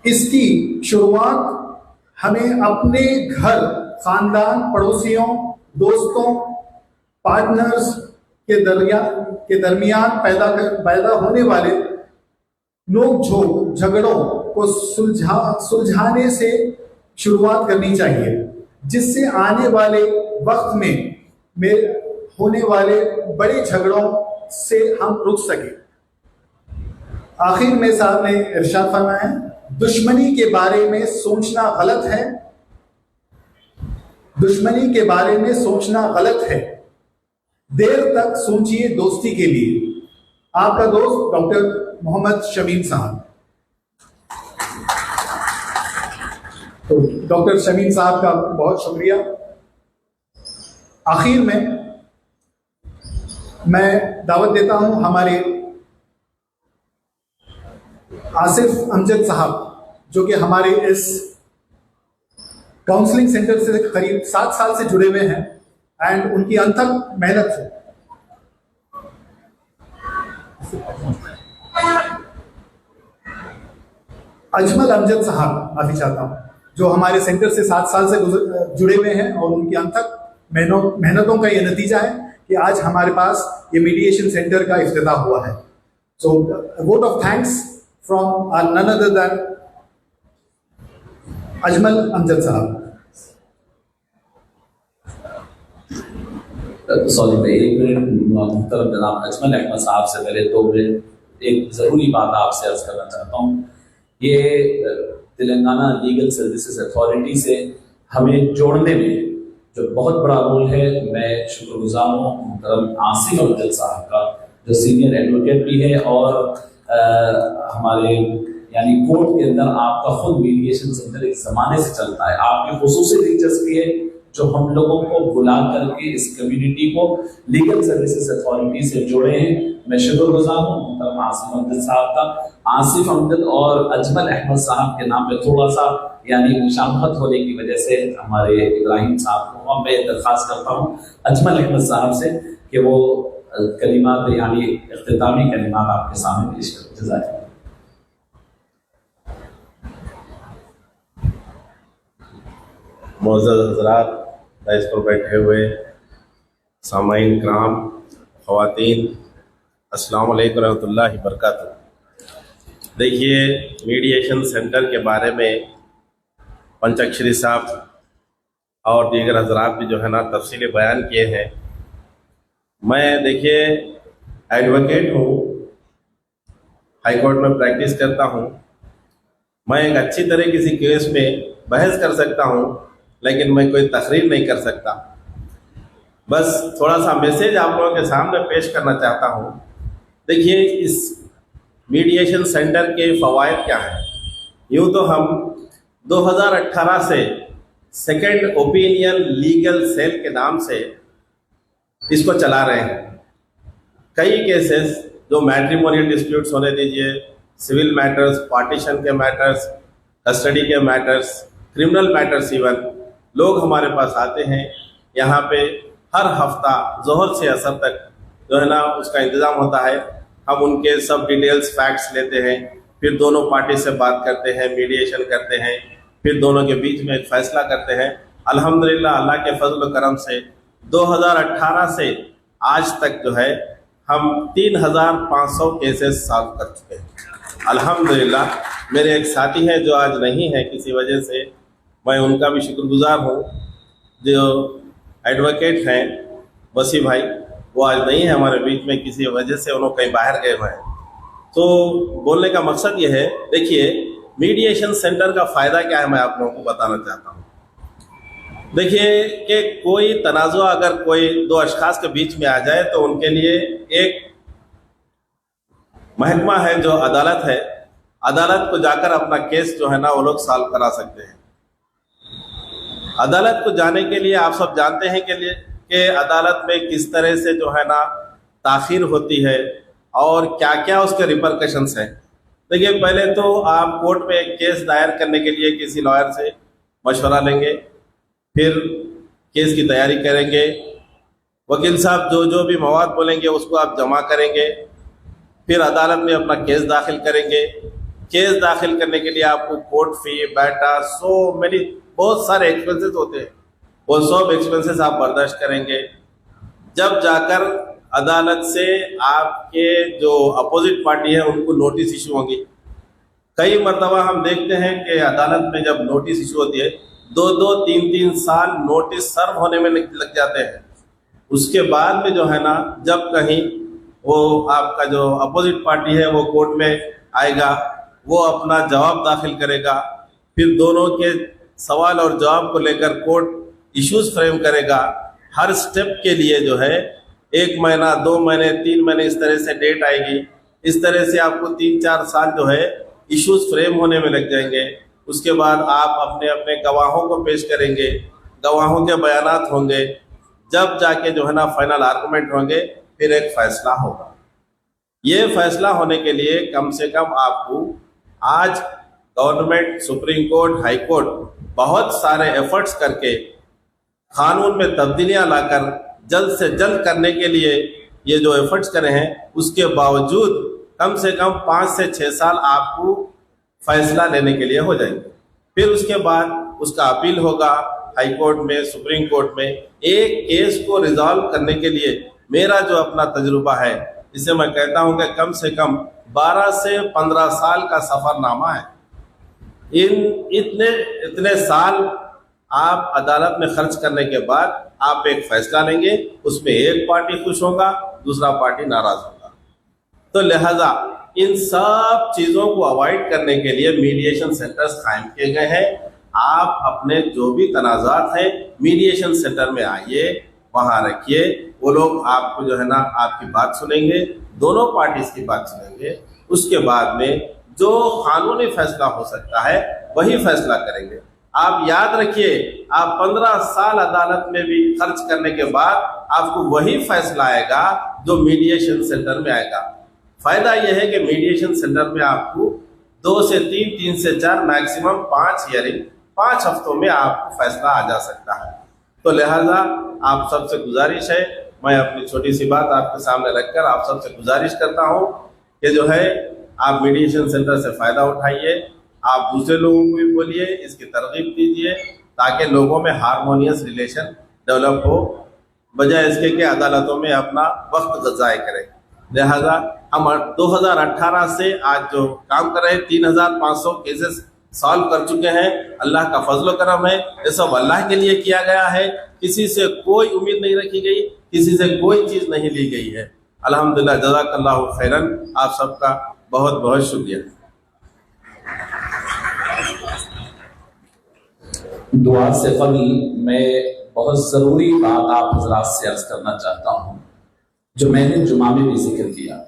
इसकी शुरुआत हमें अपने घर, खानदान, पड़ोसियों, दोस्तों, पार्टनर्स के दरमियान पैदा होने वाले नोक-झोंक, झगड़ों को सुलझाने से शुरुआत करनी चाहिए, जिससे आने वाले वक्त में होने वाले बड़े झगड़ों से हम रुक सके। आखिर में साहब ने इरशाद फरमाया, दुश्मनी के बारे में सोचना गलत है, दुश्मनी के बारे में सोचना गलत है, देर तक सोचिए दोस्ती के लिए। आपका दोस्त डॉक्टर मोहम्मद शमीम साहब। तो डॉक्टर शमीम साहब का बहुत शुक्रिया। आखिर में मैं दावत देता हूं हमारे आसिफ अमजद साहब, जो कि हमारे इस काउंसलिंग सेंटर से करीब 7 साल से जुड़े हुए हैं एंड उनकी अनथक मेहनत है। अजमल अमजद साहब माफी चाहता हूँ, जो हमारे सेंटर से 7 साल से जुड़े हुए हैं और उनकी अनथक मेहनतों का ये नतीजा है कि आज हमारे पास ये मीडिएशन सेंटर का इफ्तिताह हुआ है। So vote of thanks from none other than Ajmal Amjad sahab. Sorry, मैं 1 मिनट मुहतरम जनाब अजमल अहमद साहब से पहले तो मैं एक ज़रूरी बात आपसे अर्ज करना चाहता हूँ। ये तेलंगाना लीगल सर्विसेज अथॉरिटी से हमें जोड़ने में जो बहुत बड़ा रोल है, मैं शुक्रगुजार हूँ मुहतरम आसिफ अमजद साहब का, जो सीनियर एडवोकेट भी है और हमारे यानी कोर्ट के अंदर आपका खुद मीडिएशन सेंटर एक ज़माने से चलता है। आपकी खुसूसी दिलचस्पी है जो हम लोगों को बुला करके इस कम्युनिटी को लीगल सर्विसेज अथॉरिटी से जोड़े हैं। मैं शुक्रगुजार हूँ मुहतरम आसिफ अमजद साहब का। आसिफ अमजद और अजमल अहमद साहब के नाम पे थोड़ा सा यानी मुशाबहत होने की वजह से हमारे इब्राहिम साहब को मैं दरख्वास्त करता हूँ अजमल अहमद साहब से कि वो कलिमात यानी इख्तितामी कलिमात आपके सामने पेश करें। जज़ाकल्लाह। मोअज़्ज़ज़ हज़रात, इस पर बैठे हुए सामाईन कराम, ख़वातीन, अस्सलामु अलैकुम रहमतुल्लाहि बरकातुहू। देखिए, मीडिएशन सेंटर के बारे में पंचाक्षरी साहब और दीगर हज़रात भी जो है ना तफसीली बयान किए हैं। मैं देखिए एडवोकेट हूँ, हाई कोर्ट में प्रैक्टिस करता हूँ। मैं एक अच्छी तरह किसी केस में बहस कर सकता हूँ, लेकिन मैं कोई तकरीर नहीं कर सकता। बस थोड़ा सा मैसेज आप लोगों के सामने पेश करना चाहता हूँ। देखिए, इस मीडिएशन सेंटर के फ़वाइद क्या हैं। यूँ तो हम 2018 से सेकंड ओपिनियन लीगल सेल के नाम से इसको चला रहे हैं। कई केसेस जो मैट्रिमोनियल डिस्प्यूट्स होने दीजिए, सिविल मैटर्स, पार्टीशन के मैटर्स, कस्टडी के मैटर्स, क्रिमिनल मैटर्स, इवन लोग हमारे पास आते हैं। यहाँ पे हर हफ्ता ज़ोहर से असर तक जो है ना उसका इंतज़ाम होता है। हम उनके सब डिटेल्स, फैक्ट्स लेते हैं, फिर दोनों पार्टी से बात करते हैं, मीडिएशन करते हैं, फिर दोनों के बीच में एक फ़ैसला करते हैं। अल्हम्दुलिल्लाह, अल्लाह के फजल करम से 2018 से आज तक जो है हम 3500 केसेस सॉल्व कर चुके हैं अल्हम्दुलिल्लाह। मेरे एक साथी हैं जो आज नहीं है किसी वजह से, मैं उनका भी शुक्रगुजार हूँ। जो एडवोकेट हैं वसी भाई, वो आज नहीं है हमारे बीच में, किसी वजह से उन्होंने कहीं बाहर गए हुए हैं। तो बोलने का मकसद ये है, देखिए मीडिएशन सेंटर का फ़ायदा क्या है मैं आप लोगों को बताना चाहता हूँ। देखिए कि कोई तनाज़ुआ अगर कोई दो अशख़ास के बीच में आ जाए तो उनके लिए एक महकमा है जो अदालत है, अदालत को जाकर अपना केस जो है ना वो लोग सॉल्व करा सकते हैं। अदालत को जाने के लिए आप सब जानते हैं कि अदालत में किस तरह से जो है ना ताख़ीर होती है और क्या क्या उसके रिपरकशंस हैं। देखिए, पहले तो आप कोर्ट में एक केस दायर करने के लिए किसी लॉयर से मशवरा लेंगे, फिर केस की तैयारी करेंगे, वकील साहब जो भी मवाद बोलेंगे उसको आप जमा करेंगे, फिर अदालत में अपना केस दाखिल करेंगे। केस दाखिल करने के लिए आपको कोर्ट फी, बैटा, बहुत सारे एक्सपेंसेस होते हैं, वो सब एक्सपेंसेस आप बर्दाश्त करेंगे। जब जाकर अदालत से आपके जो अपोजिट पार्टी है उनको नोटिस इशू होगी। कई मरतबा हम देखते हैं कि अदालत में जब नोटिस इशू होती है 2-2, 3-3 साल नोटिस सर्व होने में लग जाते हैं। उसके बाद में जो है ना जब कहीं वो आपका जो अपोजिट पार्टी है वो कोर्ट में आएगा, वो अपना जवाब दाखिल करेगा, फिर दोनों के सवाल और जवाब को लेकर कोर्ट इश्यूज फ्रेम करेगा। हर स्टेप के लिए जो है 1 महीना, 2 महीने, 3 महीने इस तरह से डेट आएगी। इस तरह से आपको 3-4 साल जो है इश्यूज फ्रेम होने में लग जाएंगे। उसके बाद आप अपने अपने गवाहों को पेश करेंगे, गवाहों के बयानात होंगे, जब जाके जो है ना फाइनल आर्गूमेंट होंगे, फिर एक फ़ैसला होगा। ये फैसला होने के लिए कम से कम आपको आज government, supreme court, high court बहुत सारे एफर्ट्स करके कानून में तब्दीलियां लाकर जल्द से जल्द करने के लिए ये जो एफर्ट्स करे हैं, उसके बावजूद कम से कम 5 से 6 साल आपको फैसला लेने के लिए हो जाएंगे। फिर उसके बाद उसका अपील होगा हाई कोर्ट में, सुप्रीम कोर्ट में। एक केस को रिजॉल्व करने के लिए मेरा जो अपना तजुर्बा है, इसे मैं कहता हूं कि कम से कम 12 से 15 साल का सफरनामा है। इतने साल आप अदालत में खर्च करने के बाद आप एक फैसला लेंगे, उसमें एक पार्टी खुश होगा, दूसरा पार्टी नाराज होगा। तो लिहाजा इन सब चीज़ों को अवॉइड करने के लिए मीडिएशन सेंटर्स कायम किए गए हैं। आप अपने जो भी तनाज़ात हैं मीडिएशन सेंटर में आइए, वहाँ रखिए, वो लोग आपको जो है ना आपकी बात सुनेंगे, दोनों पार्टीज की बात सुनेंगे। उसके बाद में जो कानूनी फैसला हो सकता है वही फैसला करेंगे। आप याद रखिए, आप 15 साल अदालत में भी खर्च करने के बाद आपको वही फैसला आएगा जो मीडिएशन सेंटर में आएगा। फायदा यह है कि मीडिएशन सेंटर में आपको 2 से 3, 3 से 4, मैक्सिमम 5 हियरिंग 5 हफ्तों में आपको फैसला आ जा सकता है। तो लिहाजा आप सबसे गुजारिश है, मैं अपनी छोटी सी बात आपके सामने रखकर आप सबसे गुजारिश करता हूँ कि जो है आप मीडिएशन सेंटर से फ़ायदा उठाइए, आप दूसरे लोगों को भी बोलिए, इसकी तरगीब दीजिए ताकि लोगों में हारमोनियस रिलेशन डेवलप हो, बजाय इसके कि अदालतों में अपना वक्त ज़ाय करें। लिहाजा हम 2018 से आज जो काम कर रहे हैं 3500 केसेस सॉल्व कर चुके हैं। अल्लाह का फजल करम है, ये सब अल्लाह के लिए किया गया है, किसी से कोई उम्मीद नहीं रखी गई, किसी से कोई चीज़ नहीं ली गई है। अल्हम्दुलिल्लाह, जज़ाकल्लाहु खैरन। आप सबका बहुत बहुत शुक्रिया। दुआ से कबल मैं बहुत ज़रूरी बात आप हजरात से अर्ज करना चाहता हूँ, जो मैंने जुमा में भी जिक्र किया।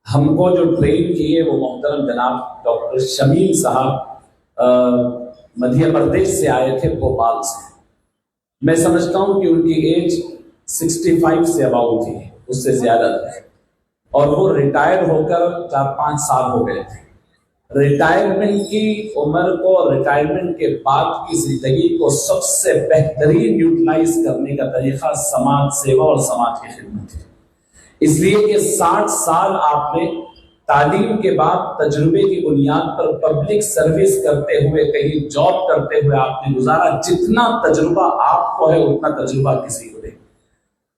हमको जो ट्रेन किए वो मोहतरम जनाब डॉक्टर शमीम साहब मध्य प्रदेश से आए थे, भोपाल से। मैं समझता हूँ कि उनकी एज 65 से अबाउट थी, उससे ज़्यादा थी, और वो रिटायर होकर 4-5 साल हो गए थे। रिटायरमेंट की उम्र को, रिटायरमेंट के बाद की जिंदगी को सबसे बेहतरीन यूटिलाइज करने का तरीका समाज सेवा और समाज की खिदमत है। इसलिए कि 60 साल आपने तालीम के बाद तजुर्बे की बुनियाद पर पब्लिक सर्विस करते हुए, कहीं जॉब करते हुए आपने गुजारा। जितना तजुर्बा आपको है उतना तजुर्बा किसी को नहीं।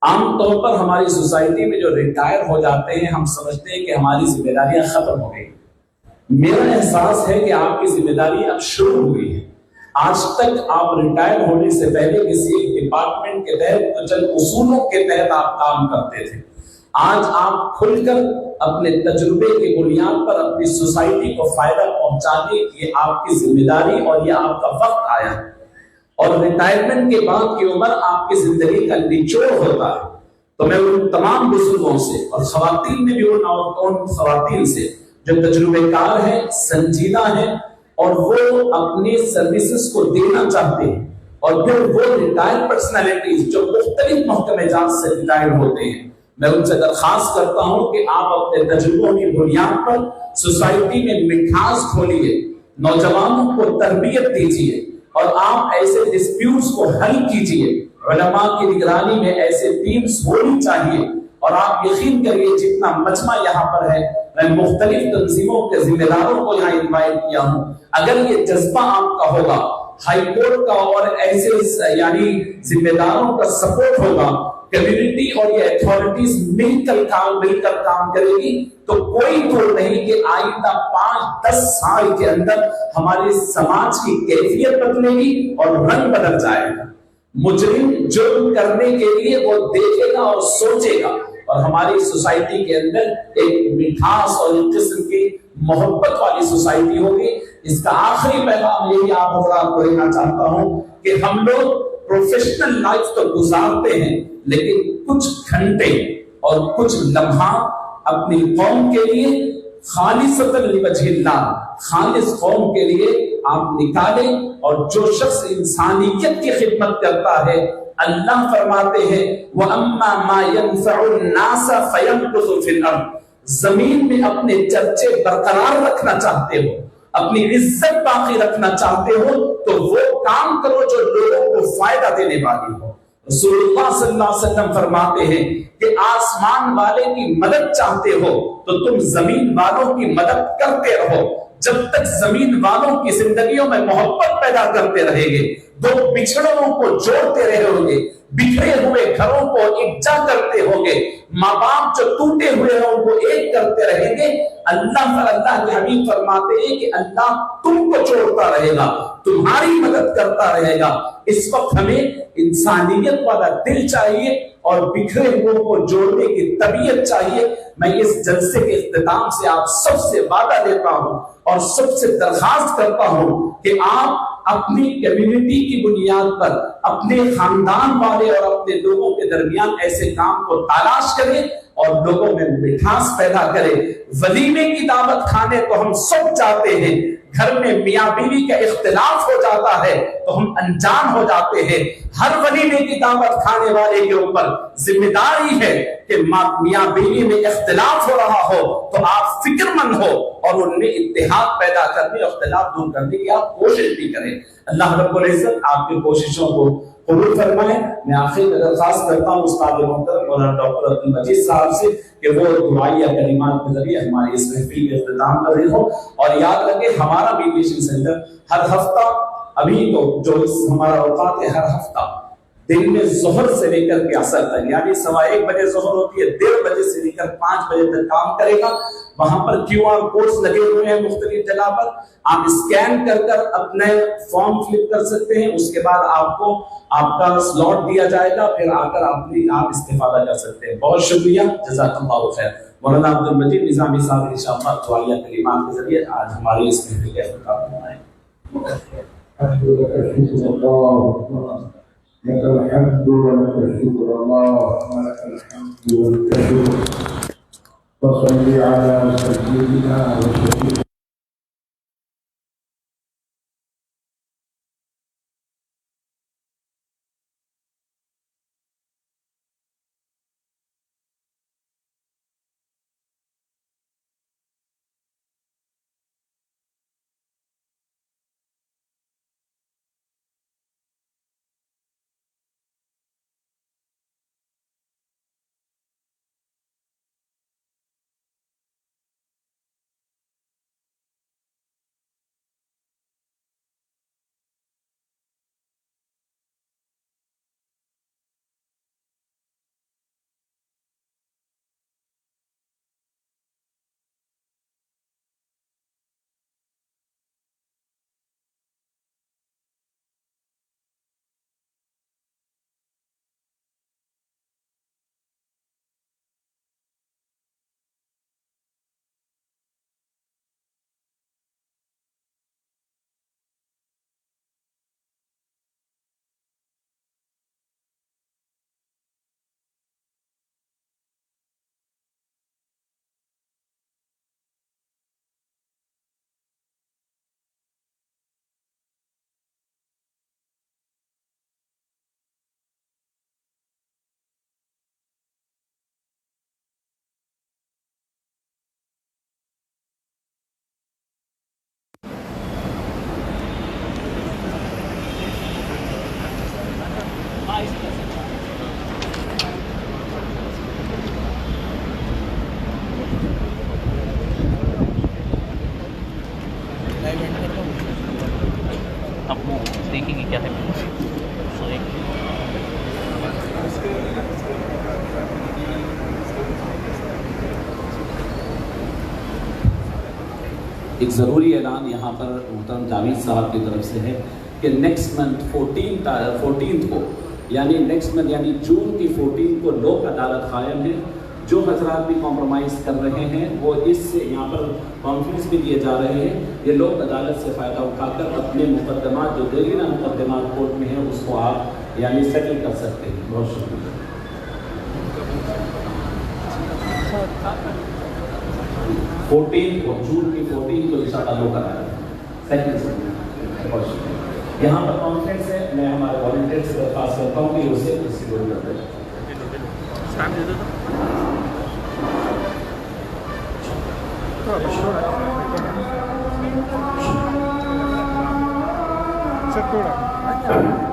आमतौर पर हमारी सोसाइटी में जो रिटायर हो जाते हैं, हम समझते हैं कि हमारी जिम्मेदारियां खत्म हो गई। मेरा एहसास है कि आपकी जिम्मेदारी अब शुरू हुई है। आज तक आप रिटायर होने से पहले किसी डिपार्टमेंट के तहत कुछ उसूलों के तहत आप काम करते थे। आज आप खुलकर अपने तजुर्बे की बुनियाद पर अपनी सोसाइटी को फायदा पहुंचाने की आपकी जिम्मेदारी और ये आपका वक्त आया है। और रिटायरमेंट के बाद की उम्र आपकी जिंदगी का निचोड़ होता है। तो मैं उन तमाम बुजुर्गों से और खवातीन में भी उन खवातीन से जो तजुर्बेकार है, संजीदा है और वो अपनी सर्विसेज को देना चाहते हैं, और फिर वो रिटायर्ड पर्सनैलिटीज जो मुख्तलिफ महकमेजात से रिटायर होते हैं, मैं उनसे दरखास्त करता हूं कि आप अपने तजुर्बों की बुनियाद पर सोसाइटी में मिठास खोलिए, नौजवानों को तरबियत दीजिए और आप ऐसे डिस्प्यूट्स को हल कीजिए। उलमा की निगरानी में ऐसे टीम्स होनी चाहिए। और आप यकीन करिए, जितना मजमा यहाँ पर है, मैं मुख्तलिफ तंजीमों के जिम्मेदारों को यहाँ इन्वाइट किया हूँ। अगर ये जज्बा आपका होगा, हाई कोर्ट का और ऐसे यानी जिम्मेदारों का सपोर्ट होगा, कम्युनिटी और ये अथॉरिटीज मिलकर काम करेगी, तो कोई तोड़ नहीं कि आइंदा 5-10 साल के अंदर हमारे समाज की कैफियत बदलेगी और रंग बदल जाएगा। मुजरिम जुर्म करने के लिए वो देखेगा और सोचेगा, और हमारी सोसाइटी के अंदर एक मिठास और एक किस्म की मोहब्बत वाली सोसाइटी होगी। इसका आखिरी पैगाम यही आप को देना चाहता हूं कि हम लोग प्रोफेशनल लाइफ तो गुजारते हैं, लेकिन कुछ घंटे और कुछ लम्हा अपनी कौम के लिए खालिसतन लिवजहिल्लाह, खालिस कौम के लिए आप निकालें। और जो शख्स इंसानियत की खिदमत करता है, अल्लाह फरमाते हैं वअम्मा मा यनफउन नास फयमकुसु फिल अर्द, जमीन में अपने चर्चे बरकरार रखना चाहते हो, अपनी इज्जत बाकी रखना चाहते हो, तो वो काम करो जो लोगों को फायदा देने वाली हो। रसूलुल्लाह सल्लल्लाहु अलैहि वसल्लम फरमाते हैं कि आसमान वाले की मदद चाहते हो तो तुम जमीन वालों की मदद करते रहो। जब तक जमीन वालों की जिंदगियों में मोहब्बत पैदा करते रहेंगे, दो बिछड़ों को जोड़ते रहोगे, बिखरे हुए घरों को इकट्ठा करते होंगे, माँ बाप जो टूटे हुए हैं उनको एक करते रहेंगे, अल्लाह के हबीब फरमाते हैं कि अल्लाह तुमको जोड़ता रहेगा, तुम्हारी मदद करता रहेगा। इस वक्त हमें इंसानियत वाला दिल चाहिए और बिखरे हुओं को जोड़ने की तबीयत चाहिए। मैं इस जलसे के इख्तिताम से आप सबसे वादा देता हूं और सबसे दरखास्त करता हूं कि आप अपनी कम्युनिटी की बुनियाद पर अपने खानदान वाले और अपने लोगों के दरमियान ऐसे काम को तलाश करें और लोगों में मिठास पैदा करें। वलीमे की दावत खाने को हम सब चाहते हैं, घर में मियाँ बीवी का इख्तिलाफ हो जाता है तो हम अनजान हो जाते हैं। हर वलीमे की दावत खाने वाले के ऊपर जिम्मेदारी है कि मियाँ बीवी में इख्तिलाफ हो रहा हो तो आप फिक्रमंद हो और उनमें इत्तेहाद पैदा करने और इख्तिलाफ दूर करने की आप कोशिश भी करें। अल्लाह रब्बुल इज्जत आपकी कोशिशों को कबूल फरमाए। मैं आखिर में दरख्वास्त करता हूँ उस्ताद मोहतरम मौलाना डॉक्टर अब्दुल मजीद साहब से कि वो दुआया कलिमात के जरिए हमारी इस महफिल का इख्तिताम कर रहे हो। और याद रखें हमारा मीडिएशन सेंटर हर हफ्ता, अभी तो जो हमारा औकात है, हर हफ्ता दिन में जोहर से लेकर के असर तक, यानी 1:15 बजे जोहर होती है, 1:30 बजे से लेकर 5 बजे तक काम करेगा। वहां पर QR कोड्स लगे हुए हैं मुख्तलिफ जगह पर, आप स्कैन कर कर अपने फॉर्म फिल कर सकते हैं। उसके बाद आपको आपका स्लॉट दिया जाएगा, फिर आकर आप इस्तेफादा कर सकते हैं। बहुत शुक्रिया, जज़ाकल्लाहु खैर। मौलाना अब्दुल मजीद निज़ामी साहब इंशाअल्लाह दुआया कलिमात के जरिए आज हमारी इस महफिल का इख्तिताम करवाएं। لك الحمد ولك الشكر اللهم لك الحمد ولك الشكر فصل على سيدنا وشفيعنا देखेंगे क्या है। एक ज़रूरी ऐलान यहाँ पर मोहतरम जावेद साहब की तरफ से है कि नेक्स्ट मंथ 14 को यानी नेक्स्ट मंथ यानी जून की 14 को लोक अदालत कायम है। जो हजरात भी कॉम्प्रोमाइज़ कर रहे हैं वो इस यहाँ पर कॉन्फ्रेंस भी दिए जा रहे हैं। ये लोक अदालत से फ़ायदा उठाकर अपने मुकदमा जो देरीना मुकदमा कोर्ट में है उसको आप यानी सेटल कर सकते हैं। बहुत शुक्रिया। 14 को जून की 14 को इंशाअल्लाह लोक अदालत सेकंड यहाँ पर कॉन्फ्रेंस है। मैं हमारे वॉलंटियर से दरख्वास्त करता हूँ कि उसे शेड्यूल कर दें। Sir,